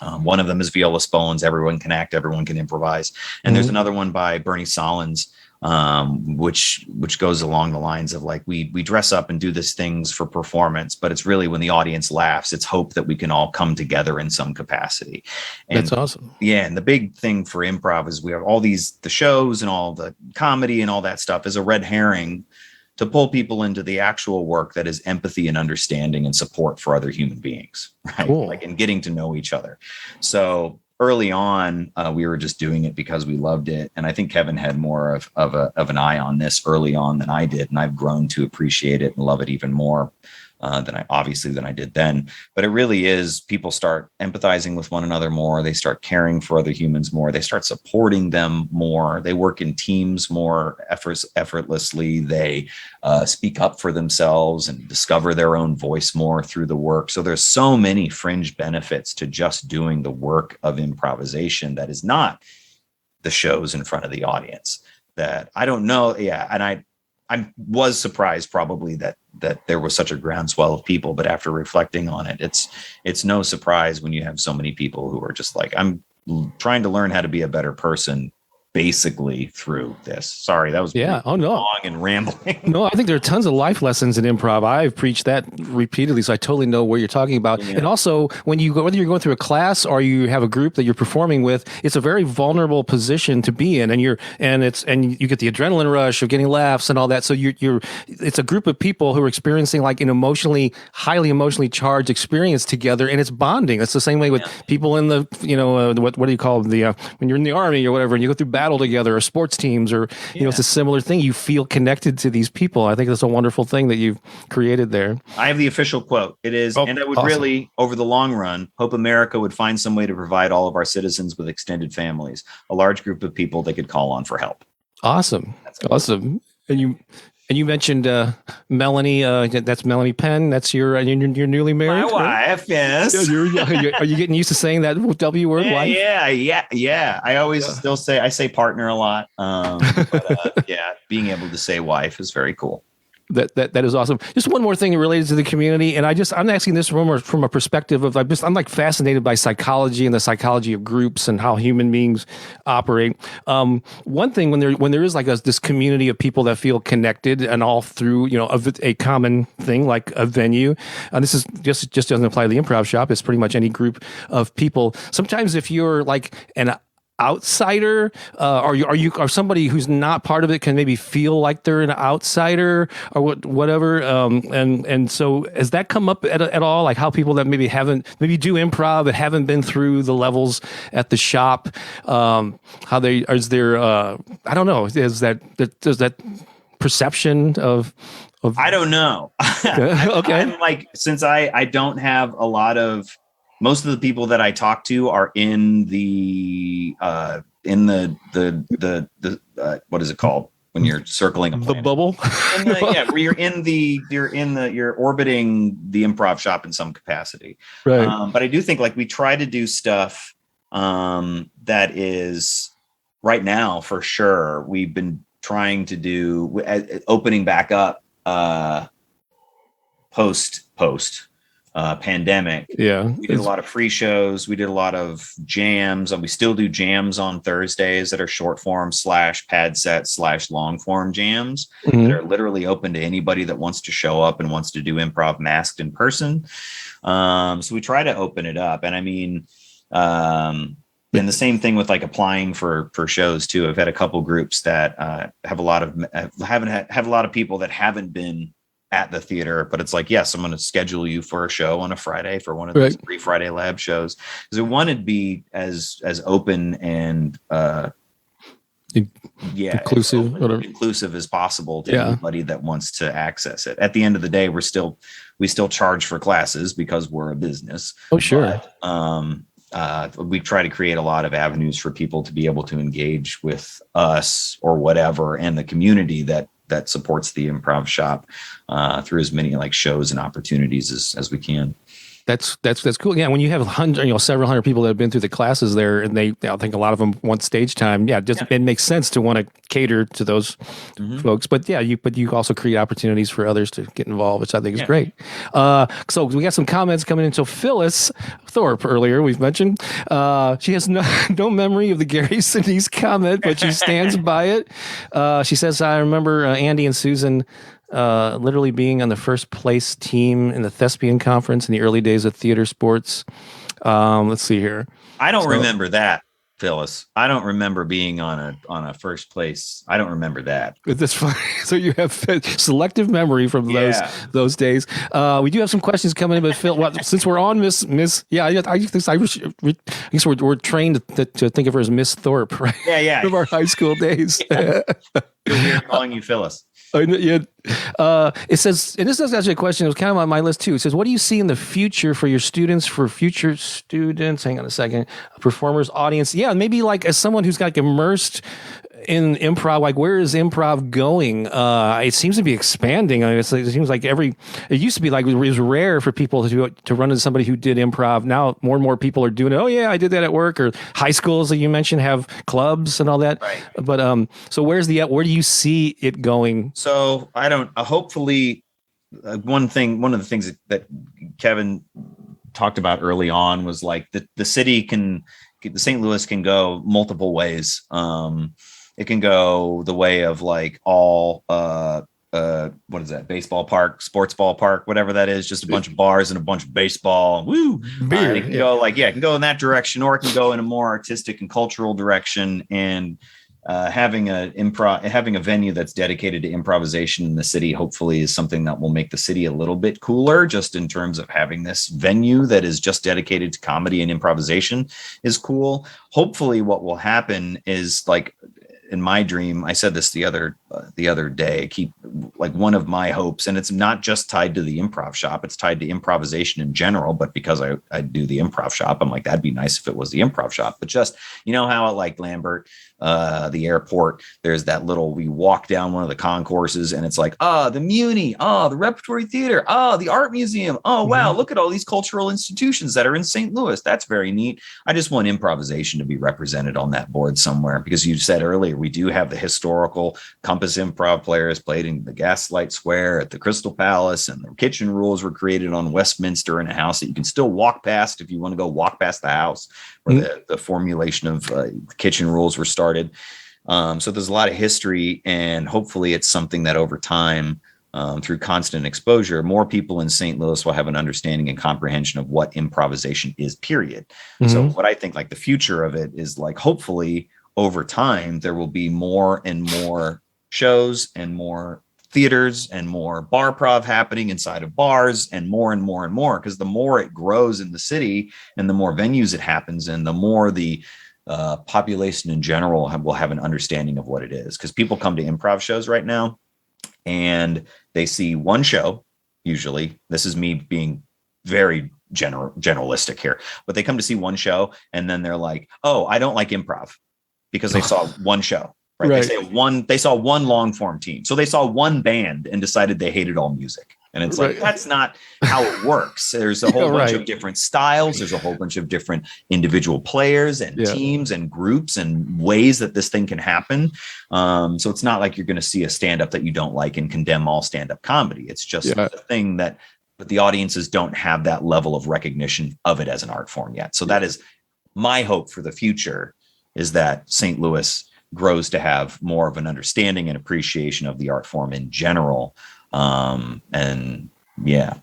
One of them is Viola Spolin's "Everyone Can Act, Everyone Can Improvise," and there's another one by Bernie Solins, which goes along the lines of like we dress up and do these things for performance, but it's really when the audience laughs, it's hope that we can all come together in some capacity. And that's awesome. Yeah, and the big thing for improv is we have all the shows and all the comedy and all that stuff is a red herring to pull people into the actual work that is empathy and understanding and support for other human beings, right? Cool. Like, and getting to know each other. So early on, we were just doing it because we loved it. And I think Kevin had more of an eye on this early on than I did. And I've grown to appreciate it and love it even more than I did then. But it really is, people start empathizing with one another more. They start caring for other humans more. They start supporting them more. They work in teams more effortlessly. They speak up for themselves and discover their own voice more through the work. So there's so many fringe benefits to just doing the work of improvisation that is not the shows in front of the audience that I don't know. Yeah. And I was surprised probably that there was such a groundswell of people, but after reflecting on it, it's no surprise when you have so many people who are just like, I'm trying to learn how to be a better person basically through this. Sorry, that was long and rambling. No, I think there are tons of life lessons in improv. I've preached that repeatedly, so I totally know what you're talking about. Yeah. And also, when you go, whether you're going through a class or you have a group that you're performing with, it's a very vulnerable position to be in, and you get the adrenaline rush of getting laughs and all that. So it's a group of people who are experiencing like an highly emotionally charged experience together, and it's bonding. It's the same way with people in the what do you call the when you're in the army or whatever, and you go through battle together, or sports teams, or it's a similar thing. You feel connected to these people. I think that's a wonderful thing that you've created there. I have the official quote. It is, and I would really, over the long run, hope America would find some way to provide all of our citizens with extended families, a large group of people they could call on for help. Awesome. Awesome. And you mentioned Melanie. That's Melanie Penn. That's you're newly married. My wife, yes. Are you getting used to saying that W word? Wife? Yeah. I always still say partner a lot. But being able to say wife is very cool. That is awesome. Just one more thing related to the community, and I'm asking this from a perspective of I'm like fascinated by psychology and the psychology of groups and how human beings operate. One thing when there is like this community of people that feel connected and all through a common thing like a venue, and this is just doesn't apply to the improv shop. It's pretty much any group of people. Sometimes if you're like an outsider, or somebody who's not part of it can maybe feel like they're an outsider or whatever. And so has that come up at all? Like how people that maybe do improv but haven't been through the levels at the shop, I don't know, does that perception of I don't know. Okay. I'm like, since I don't have a lot of, most of the people that I talk to are in the what is it called when you're circling a planet? The bubble? Where you're orbiting the improv shop in some capacity. Right. But I do think like we try to do stuff that is right now for sure. We've been trying to do opening back up post pandemic. Yeah. We did a lot of free shows. We did a lot of jams, and we still do jams on Thursdays that are short form / pad set / long form jams that are literally open to anybody that wants to show up and wants to do improv masked in person. So we try to open it up. And I mean, and the same thing with like applying for shows too. I've had a couple groups that have a lot of people that haven't been at the theater, but it's like, yes, I'm going to schedule you for a show on a Friday for one of these free Friday lab shows, because we want to be as open and inclusive as possible to anybody that wants to access it. At the end of the day, we still charge for classes because we're a business. Oh, sure. But, we try to create a lot of avenues for people to be able to engage with us or whatever, and the community that supports the Improv shop through as many like shows and opportunities as we can. That's cool. Yeah, when you have several hundred people that have been through the classes there, and I think a lot of them want stage time. Yeah, it makes sense to want to cater to those folks. But yeah, you also create opportunities for others to get involved, which I think is great. So we got some comments coming in. So Phyllis Thorpe earlier we've mentioned, she has no memory of the Gary Sinise comment, but she stands by it. She says, I remember Andy and Susan literally being on the first place team in the Thespian Conference in the early days of theater sports. Let's see here. I don't remember that, Phyllis. I don't remember being on a first place. I don't remember that. That's funny. So you have selective memory from those days. We do have some questions coming in, but Phil, since we're on Miss, I guess we're trained to think of her as Miss Thorpe, right? Yeah. From our high school days. We're calling you Phyllis. It says, and this is actually a question that was kind of on my list too. It says, what do you see in the future for your students, hang on a second, performers, audience? Yeah, maybe like as someone who's got immersed in improv, like where is improv going? It seems to be expanding. I mean, it seems like it used to be like it was rare for people to run into somebody who did improv. Now more and more people are doing it. Oh yeah, I did that at work, or high schools that you mentioned have clubs and all that. Right. But so where do you see it going? So hopefully one of the things that Kevin talked about early on was like the St. Louis can go multiple ways. It can go the way of like all what is that? Baseball park, sports ball park, whatever that is, just a bunch of bars and a bunch of baseball. Woo! Beer. It can go it can go in that direction, or it can go in a more artistic and cultural direction. And having a venue that's dedicated to improvisation in the city hopefully is something that will make the city a little bit cooler, just in terms of having this venue that is just dedicated to comedy and improvisation is cool. Hopefully what will happen is, like, in my dream, I said this the other day, one of my hopes, and it's not just tied to the improv shop, it's tied to improvisation in general, but because I do the improv shop, I'm like, that'd be nice if it was the improv shop. But just, how at like Lambert, the airport, there's that we walk down one of the concourses and it's like, the Muni, the Repertory Theater, the Art Museum. Oh, wow, look at all these cultural institutions that are in St. Louis. That's very neat. I just want improvisation to be represented on that board somewhere, because you said earlier, we do have the historical Compass Improv players played in the Gaslight Square at the Crystal Palace, and the kitchen rules were created on Westminster in a house that you can still walk past if you want to go walk past the house where the formulation of kitchen rules were started. So there's a lot of history, and hopefully it's something that over time, through constant exposure, more people in St. Louis will have an understanding and comprehension of what improvisation is, period. So what I think, like, the future of it is, like, hopefully over time, there will be more and more shows and more theaters and more bar prov happening inside of bars, and more and more and more, because the more it grows in the city and the more venues it happens in, the more the population in general will have an understanding of what it is. Because people come to improv shows right now and they see one show. Usually, this is me being very generalistic here, but they come to see one show and then they're like, oh, I don't like improv, because they saw one show, right? They saw one long form team. So they saw one band and decided they hated all music. And it's like, that's not how it works. There's a whole bunch of different styles. There's a whole bunch of different individual players and teams and groups and ways that this thing can happen. So it's not like you're going to see a stand-up that you don't like and condemn all stand-up comedy. It's just a thing that but the audiences don't have that level of recognition of it as an art form yet. So that is my hope for the future, is that St. Louis grows to have more of an understanding and appreciation of the art form in general. And yeah.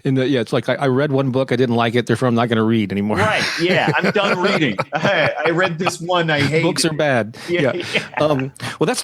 It's like I read one book, I didn't like it, therefore I'm not going to read anymore. Right. Yeah. I'm done reading. I read this one. I hate books are bad. Yeah. Well,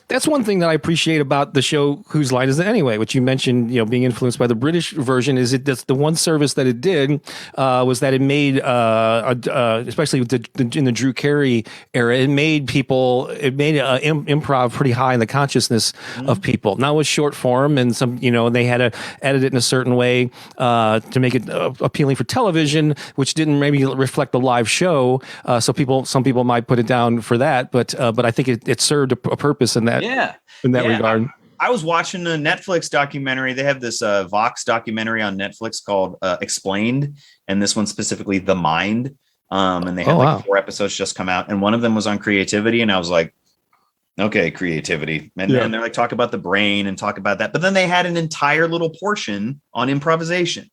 that's one thing that I appreciate about the show Whose Line Is It Anyway, which you mentioned, being influenced by the British version. Is that's the one service that it did was that it made, especially in the Drew Carey era, it made improv pretty high in the consciousness of people. Now it was short form, and some, they had to edit it in a certain way to make it appealing for television, which didn't maybe reflect the live show. So some people might put it down for that, but I think it served a purpose in that regard. I was watching a Netflix documentary. They have this Vox documentary on Netflix called Explained, and this one specifically, The Mind. And they had 4 episodes just come out, and one of them was on creativity, and I was like, okay, creativity. And then they're like, talk about the brain and talk about that. But then they had an entire little portion on improvisation.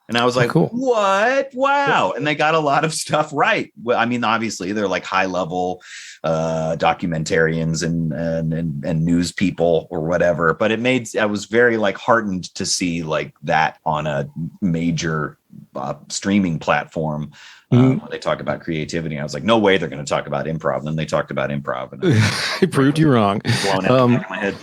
And I was like, cool. What? Wow. And they got a lot of stuff right. Well, I mean, obviously they're like high level documentarians and news people or whatever, but I was very like heartened to see like that on a major streaming platform. When they talk about creativity, I was like, no way they're going to talk about improv. And then they talked about improv, and it proved you wrong. Blown out of my head.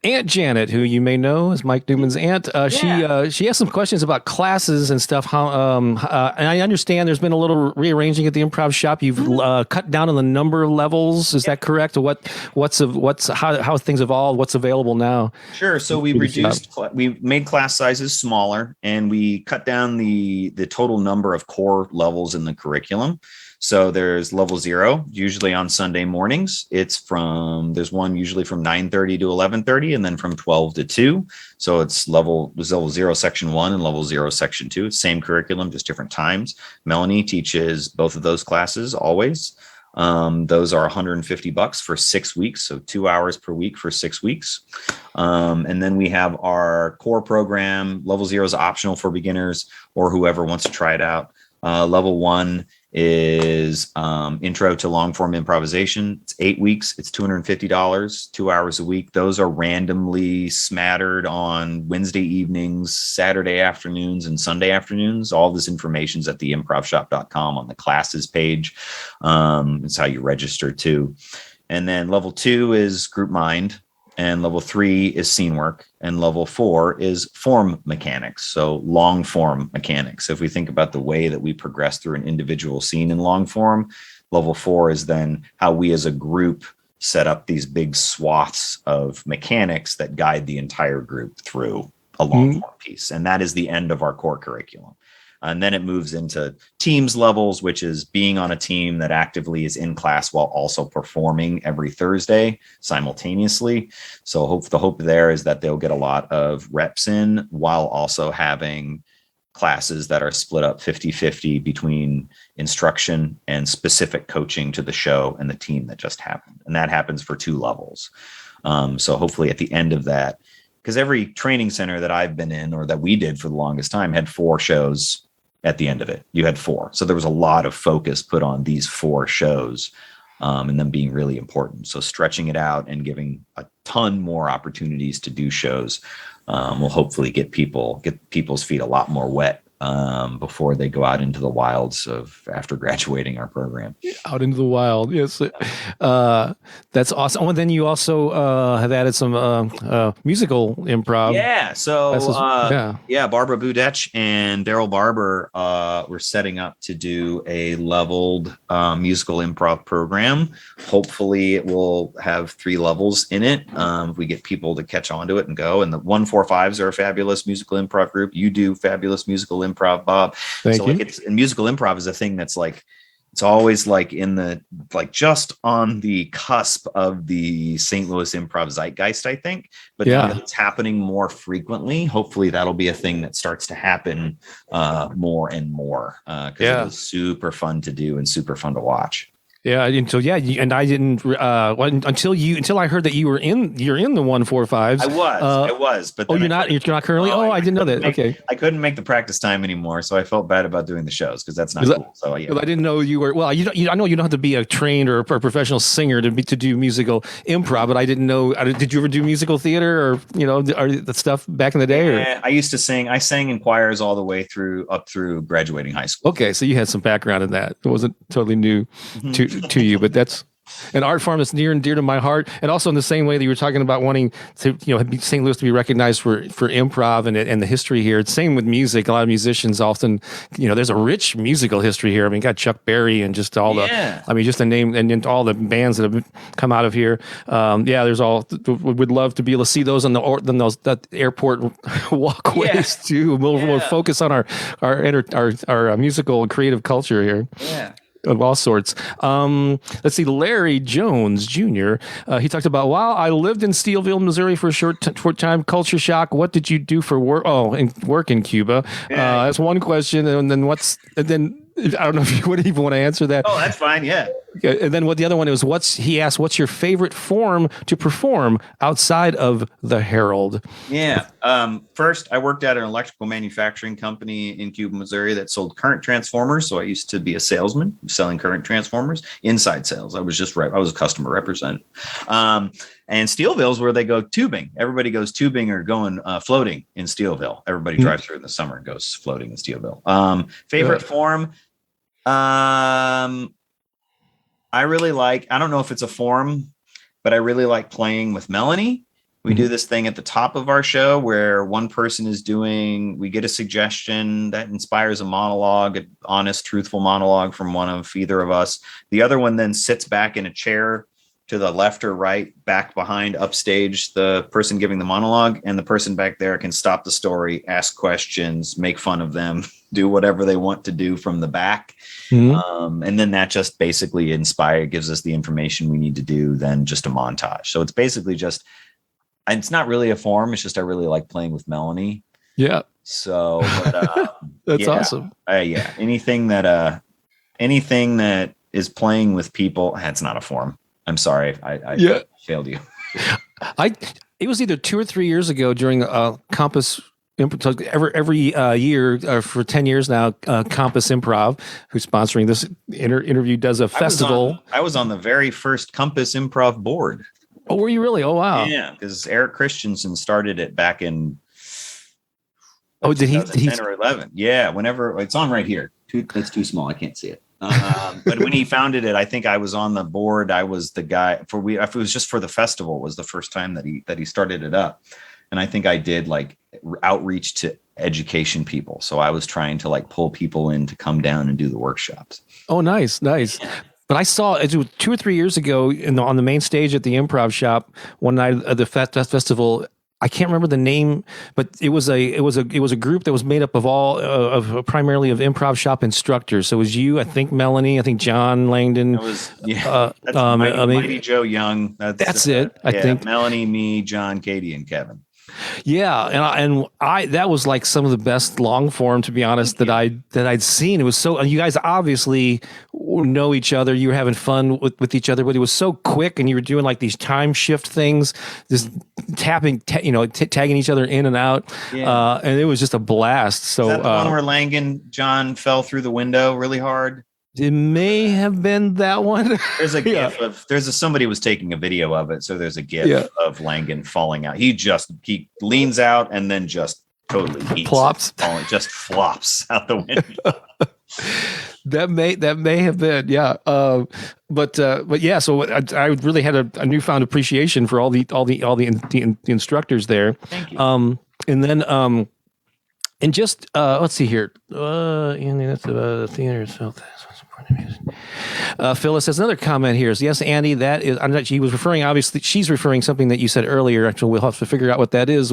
Aunt Janet, who you may know as Mike Newman's aunt, she has some questions about classes and stuff. How and I understand there's been a little rearranging at the Improv shop. You've cut down on the number of levels. Is that correct? Or how things evolved? What's available now? Sure. So we made class sizes smaller, and we cut down the total number of core levels in the curriculum. So there's level 0, usually on Sunday mornings. There's one usually from 9:30 to 11:30, and then from 12 to 2. So it's level 0 section 1 and level 0 section 2. It's same curriculum, just different times. Melanie teaches both of those classes always. Those are $150 for 6 weeks. So 2 hours per week for 6 weeks. And then we have our core program. Level 0 is optional for beginners or whoever wants to try it out. Level 1 is intro to long form improvisation. It's 8 weeks. It's $250, 2 hours a week. Those are randomly smattered on Wednesday evenings, Saturday afternoons, and Sunday afternoons. All this information's at the improvshop.com on the classes page. It's how you register too. And then level 2 is group mind. And level 3 is scene work, and level 4 is form mechanics. So long form mechanics. If we think about the way that we progress through an individual scene in long form, level 4 is then how we as a group set up these big swaths of mechanics that guide the entire group through a long form piece. And that is the end of our core curriculum. And then it moves into teams levels, which is being on a team that actively is in class while also performing every Thursday simultaneously. So the hope there is that they'll get a lot of reps in while also having classes that are split up 50-50 between instruction and specific coaching to the show and the team that just happened. And that happens for 2 levels. So hopefully at the end of that, because every training center that I've been in or that we did for the longest time had 4 shows. At the end of it, you had 4. So there was a lot of focus put on these 4 shows and them being really important. So stretching it out and giving a ton more opportunities to do shows will hopefully get people's feet a lot more wet before they go out into the wilds of after graduating our program. Out into the wild. Yes. That's awesome. Oh, and then you also have added some musical improv. Yeah. So Barbara Budech and Daryl Barber were setting up to do a leveled musical improv program. Hopefully it will have 3 levels in it. If we get people to catch on to it and go. And the 145s are a fabulous musical improv group. You do fabulous musical improv, Bob. Thank you. And musical improv is a thing that's like, it's always like just on the cusp of the St. Louis improv zeitgeist, I think. But now that it's happening more frequently, hopefully that'll be a thing that starts to happen more and more because it is super fun to do and super fun to watch. Yeah, and I didn't until I heard that you're in the 145s. I was, but then you're not. You're not currently. No, I didn't know that. Okay, I couldn't make the practice time anymore, so I felt bad about doing the shows because that's not cool. So yeah, I didn't know you were. Well, I know you don't have to be a trained or a professional singer to do musical improv, but I didn't know. Did you ever do musical theater or the stuff back in the day? Yeah, I used to sing. I sang in choirs all the way up through graduating high school. Okay, so you had some background in that. It wasn't totally new to you, but that's an art form that's near and dear to my heart. And also in the same way that you were talking about wanting to, St. Louis to be recognized for improv and the history here. It's same with music. A lot of musicians often, there's a rich musical history here. I mean, got Chuck Berry and just all just the name and all the bands that have come out of here. There's would love to be able to see those that airport walkways too. We'll focus on our musical and creative culture here. Yeah. Of all sorts. Let's see. Larry Jones Jr. He talked about, while I lived in Steelville, Missouri for a short time. Culture shock. What did you do for work? Work in Cuba. That's one question. And then I don't know if you would even want to answer that. Oh, that's fine. Yeah. Okay. And then the other one was he asked, what's your favorite form to perform outside of the Herald? Yeah. First, I worked at an electrical manufacturing company in Cuba, Missouri that sold current transformers. So I used to be a salesman selling current transformers, inside sales. I was a customer representative. And Steelville is where they go tubing. Everybody goes tubing or going floating in Steelville. Everybody drives through in the summer and goes floating in Steelville. Favorite form. I really I don't know if it's a form, but I really like playing with Melanie. We do this thing at the top of our show where one person we get a suggestion that inspires a monologue, an honest, truthful monologue from one of either of us. The other one then sits back in a chair to the left or right, back behind, upstage, the person giving the monologue, and the person back there can stop the story, ask questions, make fun of them, do whatever they want to do from the back. And then that just basically gives us the information we need to do, then just a montage. So it's basically it's not really a form. It's just I really like playing with Melanie. Yeah. So that's awesome. Anything that is playing with people, it's not a form. I'm sorry, I failed you. It was either 2 or 3 years ago during Compass. Every year for 10 years now, Compass Improv, who's sponsoring this interview, does a festival. I was on the very first Compass Improv board. Oh, were you really? Oh, wow. Yeah, because Eric Christensen started it back in. Did he? 10 or 11? Yeah, whenever it's on right here. That's too small. I can't see it. But when he founded it, I think I was on the board. I was the guy if it was just for the festival, was the first time that he started it up. And I think I did outreach to education people. So I was trying to pull people in to come down and do the workshops. Oh, nice. Yeah. But I saw it was 2 or 3 years ago on the main stage at the Improv Shop one night at the festival. I can't remember the name, but it was a group that was made up of primarily of Improv Shop instructors. So it was you, I think Melanie, I think John Langdon. It was Mighty Joe Young. That's it. I think Melanie, me, John, Katie, and Kevin. Yeah, and I that was some of the best long form, to be honest, that I'd seen. It was so, you guys obviously know each other. You were having fun with each other, but it was so quick, and you were doing these time shift things, just tapping, tagging each other in and out, and it was just a blast. So is that the one where Langan John fell through the window really hard? It may have been that one. There's a gif somebody was taking a video of it. So there's a gif of Langan falling out. He leans out and then just totally plops, just flops out the window. That may have been, yeah. But yeah. So I really had a newfound appreciation for all the instructors there. Thank you. And then and just let's see here. Andy, that's the theater itself. Phyllis has another comment here. Yes, Andy, that is. He was referring. Obviously, she's referring something that you said earlier. Actually, we'll have to figure out what that is.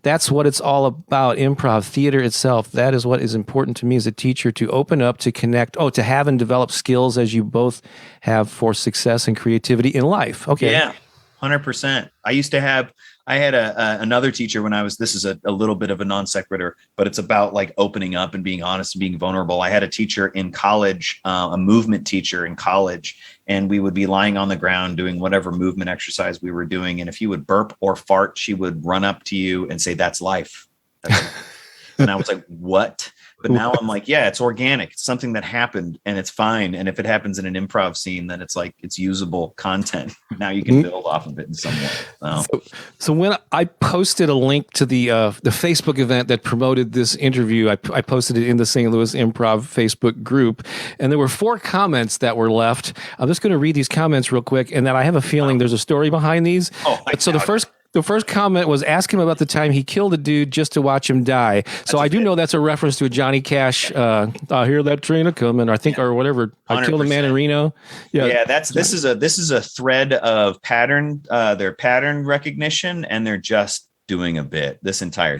That's what it's all about. Improv theater itself. That is what is important to me as a teacher, to open up, to connect. To have and develop skills as you both have for success and creativity in life. Okay. Yeah, 100%. I I had another teacher when I was, this is a little bit of a non sequitur, but it's about like opening up and being honest and being vulnerable. I had a teacher in college, a movement teacher in college, and we would be lying on the ground doing whatever movement exercise we were doing. And if you would burp or fart, she would run up to you and say, "That's life." And I was like, what? But now I'm like, yeah, it's organic. It's something that happened and it's fine. And if it happens in an improv scene, then it's like, it's usable content. Now you can build off of it in some way. So when I posted a link to the Facebook event that promoted this interview, I posted it in the St. Louis Improv Facebook group, and there were 4 comments that were left. I'm just going to read these comments real quick, and then I have a feeling there's a story behind these. So the first comment was, ask him about the time he killed a dude just to watch him die. So I do know that's a reference to a Johnny Cash, I hear that train a coming, I think, or whatever. 100%. I killed a man in Reno. Yeah. This is a thread of pattern, their pattern recognition, and they're just doing a bit. This entire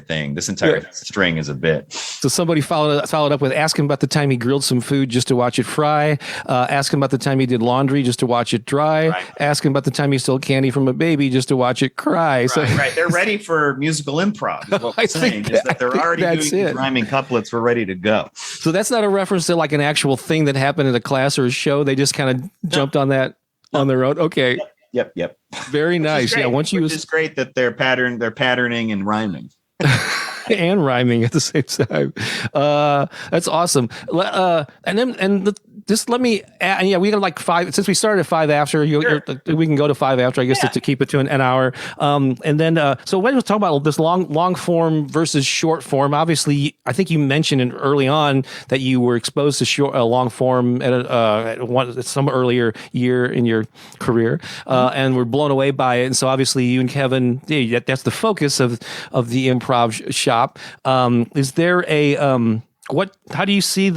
string is a bit. So somebody followed up with, ask him about the time he grilled some food just to watch it fry. Ask him about the time he did laundry just to watch it dry. Right. Ask him about the time he stole candy from a baby just to watch it cry. Right. They're ready for musical improv. Is what we're saying is that they're already doing these rhyming couplets. We're ready to go. So that's not a reference to like an actual thing that happened in a class or a show. They just kind of jumped on that on their own. Okay. Yep. Very nice. Yeah. Which is great that they're patterning and rhyming. And rhyming at the same time. That's awesome. Just let me add, we got like 5, since we started at 5 after, we can go to 5 after, I guess, to keep it to an hour. And then, so when we talk about this long form versus short form, obviously, I think you mentioned early on that you were exposed to long form at some earlier year in your career, and were blown away by it. And so obviously you and Kevin, that's the focus of the improv shop. Is there how do you see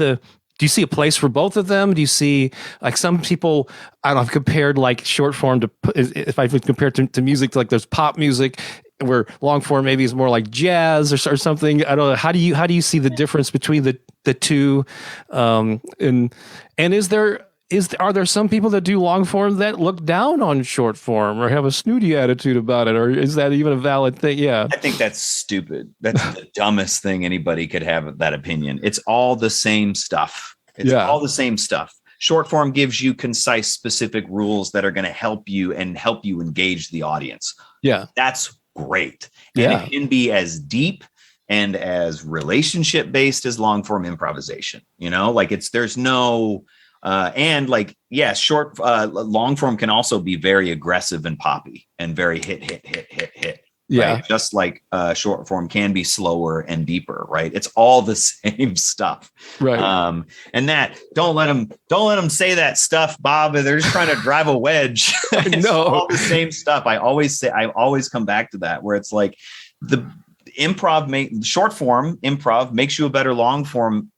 do you see a place for both of them? Do you see, like, some people, I don't know, I've compared like short form to, if I compare to music, to like there's pop music, where long form maybe is more like jazz or something. I don't know. How do you see the difference between the two? And are there some people that do long form that look down on short form or have a snooty attitude about it? Or is that even a valid thing? Yeah. I think that's stupid. That's the dumbest thing anybody could have that opinion. It's all the same stuff. All the same stuff. Short form gives you concise, specific rules that are going to help you engage the audience. Yeah. That's great. And it can be as deep and as relationship based as long form improvisation. There's no, short, long form can also be very aggressive and poppy and very hit. Yeah. Right? Just like short form can be slower and deeper, right? It's all the same stuff. Right. And that don't let them say that stuff, Bob. They're just trying to drive a wedge. It's all the same stuff. I always come back to that, where it's like the short form improv makes you a better long form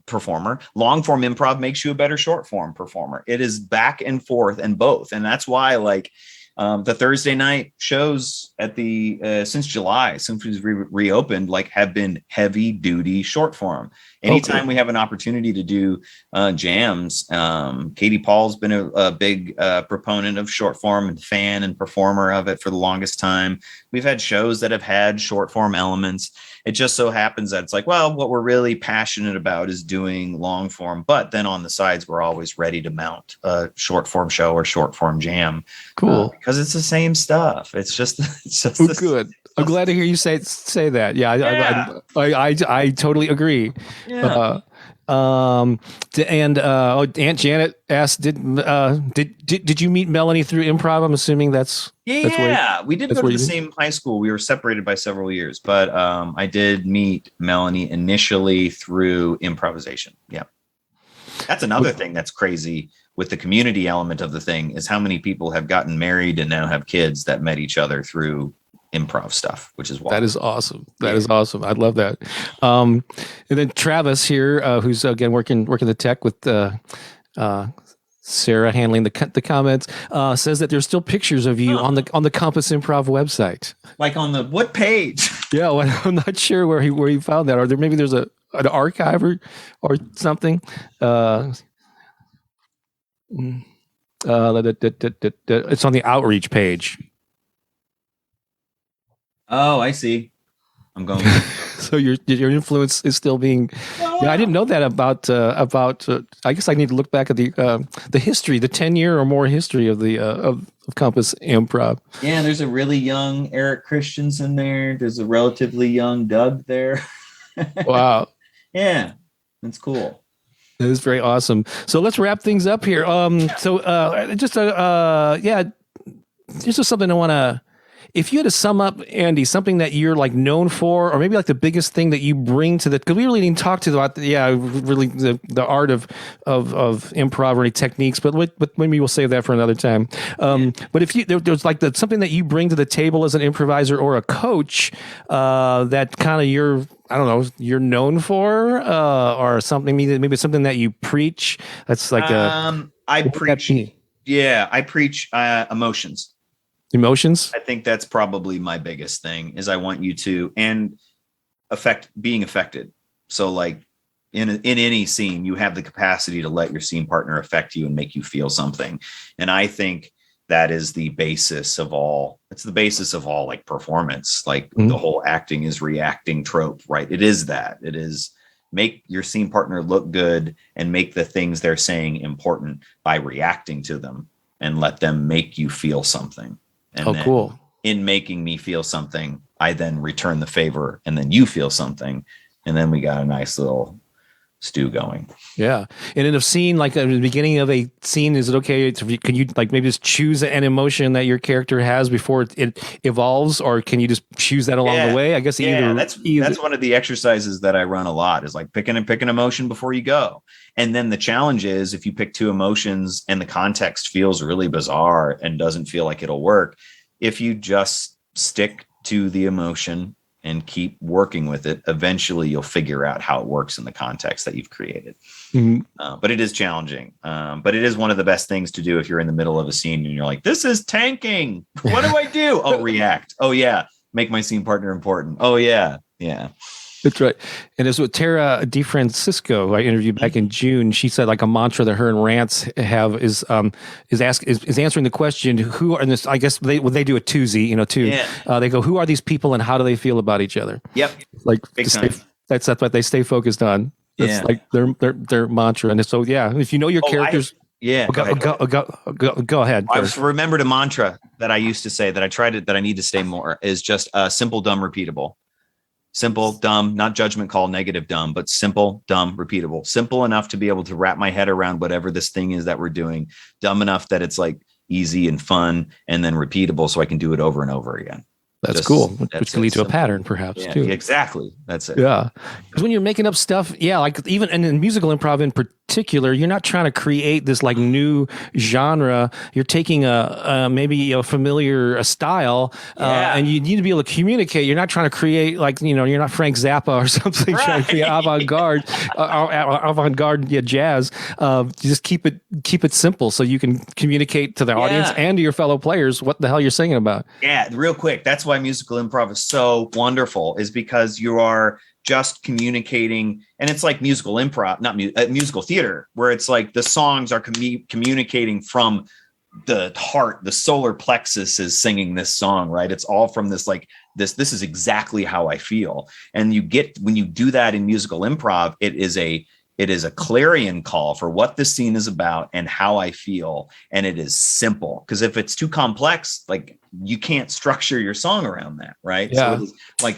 performer. Long form improv makes you a better short form performer. It is back and forth and both. And that's why the Thursday night shows at since July, since we've reopened, have been heavy duty short form. Anytime we have an opportunity to do jams, Katie Paul's been a big proponent of short form and fan and performer of it for the longest time. We've had shows that have had short form elements. It just so happens that it's like, well, what we're really passionate about is doing long form, but then on the sides, we're always ready to mount a short form show or short form jam. Cool. Because it's the same stuff. It's just good. I'm glad to hear you say that. Yeah. I totally agree. Yeah. Aunt Janet asked, did you meet Melanie through improv? I'm assuming that's we didn't go to the same high school. We were separated by several years, but I did meet Melanie initially through improvisation. Yeah. That's another thing that's crazy with the community element of the thing, is how many people have gotten married and now have kids that met each other through improv stuff, which is wild. That is awesome. That is awesome. I'd love that. And then Travis here, who's again working the tech with Sarah handling the comments, says that there's still pictures of you on the Compass Improv website. Like on the what page? Yeah, well, I'm not sure where he found that. Or there's an archive or something. It's on the outreach page. Oh, I see. I'm going. So your influence is still being. Yeah, I didn't know that about. I guess I need to look back at the history, the 10-year or more history of the of Compass Improv. Yeah, there's a really young Eric Christensen there. There's a relatively young Doug there. Wow, Yeah, that's cool. that is very awesome. So let's wrap things up here. Yeah, this is something I want to. If you had to sum up, Andy, something that you're like known for, or maybe like the biggest thing that you bring to the, because we really didn't talk to about, really the art of improv or any techniques, but maybe we'll save that for another time. But if there's like something that you bring to the table as an improviser or a coach that kind of I don't know, you're known for, or something, maybe something that you preach. That's like I preach. Yeah, I preach emotions. Emotions. I think that's probably my biggest thing is I want you to being affected. So like in any scene, you have the capacity to let your scene partner affect you and make you feel something. And I think that is the basis of all. It's the basis of all like performance. Like the whole acting is reacting trope, right? It is that. It is make your scene partner look good and make the things they're saying important by reacting to them and let them make you feel something. And cool. In making me feel something, I then return the favor and then you feel something. And then we got a nice little stew going. Yeah. And in a scene, like at the beginning of a scene, is it okay? Can you like maybe just choose an emotion that your character has before it evolves, or can you just choose that along the way? I guess that's one of the exercises that I run a lot is like pick an emotion before you go. And then the challenge is if you pick two emotions and the context feels really bizarre and doesn't feel like it'll work, if you just stick to the emotion and keep working with it, eventually you'll figure out how it works in the context that you've created. But it is challenging. But it is one of the best things to do if you're in the middle of a scene and you're like, this is tanking. What do I do? Oh, react. Oh, yeah. Make my scene partner important. Oh, yeah. Yeah. That's right. And it's with Tara DeFrancisco I interviewed back in June. She said like a mantra that her and Rants have is answering the question, who are this? I guess they do a twosie, too. Yeah. They go, who are these people and how do they feel about each other? Yep. Like that's what they stay focused on. That's like their mantra. And so, yeah, if you know your characters. Go ahead. I just remembered a mantra that I used to say that I need to say more is just simple, dumb, repeatable. Simple, dumb, not judgment call, negative, dumb, but simple, dumb, repeatable. Simple enough to be able to wrap my head around whatever this thing is that we're doing. Dumb enough that it's like easy and fun, and then repeatable so I can do it over and over again. That's cool. Which can lead to a pattern, perhaps, too. Exactly. That's it. Yeah. Because when you're making up stuff, like even and in musical improv in particular, you're not trying to create this like new genre. You're taking maybe a familiar style, and you need to be able to communicate. You're not trying to create like you're not Frank Zappa or something trying to create avant-garde jazz. You just keep it simple so you can communicate to the audience and to your fellow players what the hell you're singing about. Yeah, real quick. That's why musical improv is so wonderful, is because you are just communicating, and it's like musical improv, not musical theater, where it's like the songs are communicating from the heart. The solar plexus is singing this song, right? It's all from this like this is exactly how I feel. And when you do that in musical improv, it is a clarion call for what this scene is about and how I feel. And it is simple, because if it's too complex, like you can't structure your song around that. Right. Yeah. So it's like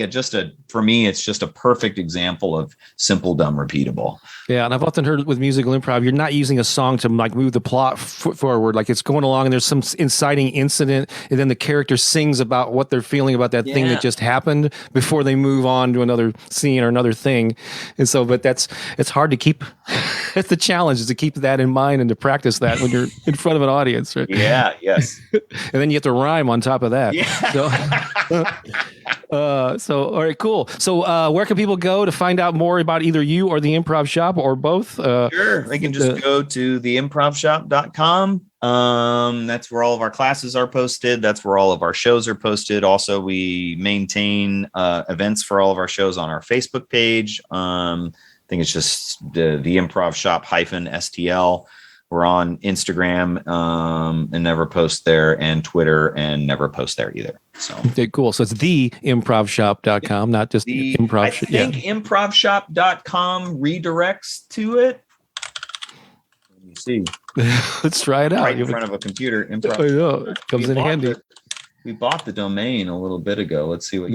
for me, it's just a perfect example of simple, dumb, repeatable. Yeah. And I've often heard with musical improv, you're not using a song to like move the plot forward. Like it's going along and there's some inciting incident, and then the character sings about what they're feeling about that thing that just happened before they move on to another scene or another thing. And so, but it's hard to keep. That's the challenge, is to keep that in mind and to practice that when you're in front of an audience. Right? Yeah. Yes. And then you have to rhyme on top of that. Yeah. So all right, cool. So where can people go to find out more about either you or the Improv Shop, or both? Sure. They can just go to theimprovshop.com. That's where all of our classes are posted. That's where all of our shows are posted. Also, we maintain events for all of our shows on our Facebook page. I think it's just the Improv Shop -STL. We're on Instagram and never post there, and Twitter and never post there either. So okay, cool. So it's theimprovshop.com, not just improv. I think improvshop.com redirects to it. Let me see. Let's try it out. Right in front of a computer. Improv. I know. It comes in handy. We bought the domain a little bit ago. Let's see what.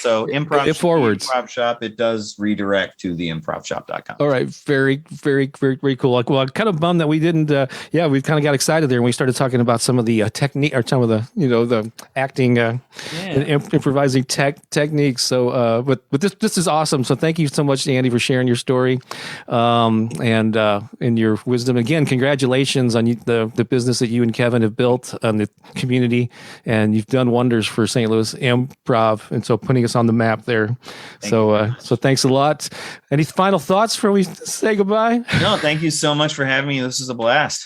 So it forwards. Improv Shop. It does redirect to the improvshop.com. All right, very, very, very, very cool. Like, well, I'm kind of bummed that we didn't. We kind of got excited there, and we started talking about some of the technique, or some of the the acting, and improvising techniques. So, but this is awesome. So, thank you so much, Andy, for sharing your story, and your wisdom. Again, congratulations on the business that you and Kevin have built on the community, and you've done wonders for St. Louis Improv, and so putting us on the map there. So thanks a lot. Any final thoughts before we say goodbye? No, thank you so much for having me. This is a blast.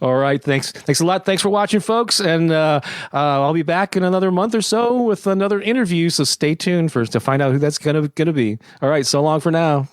All right, thanks a lot. Thanks for watching, folks, and I'll be back in another month or so with another interview. So stay tuned to find out who that's gonna be. All right, so long for now.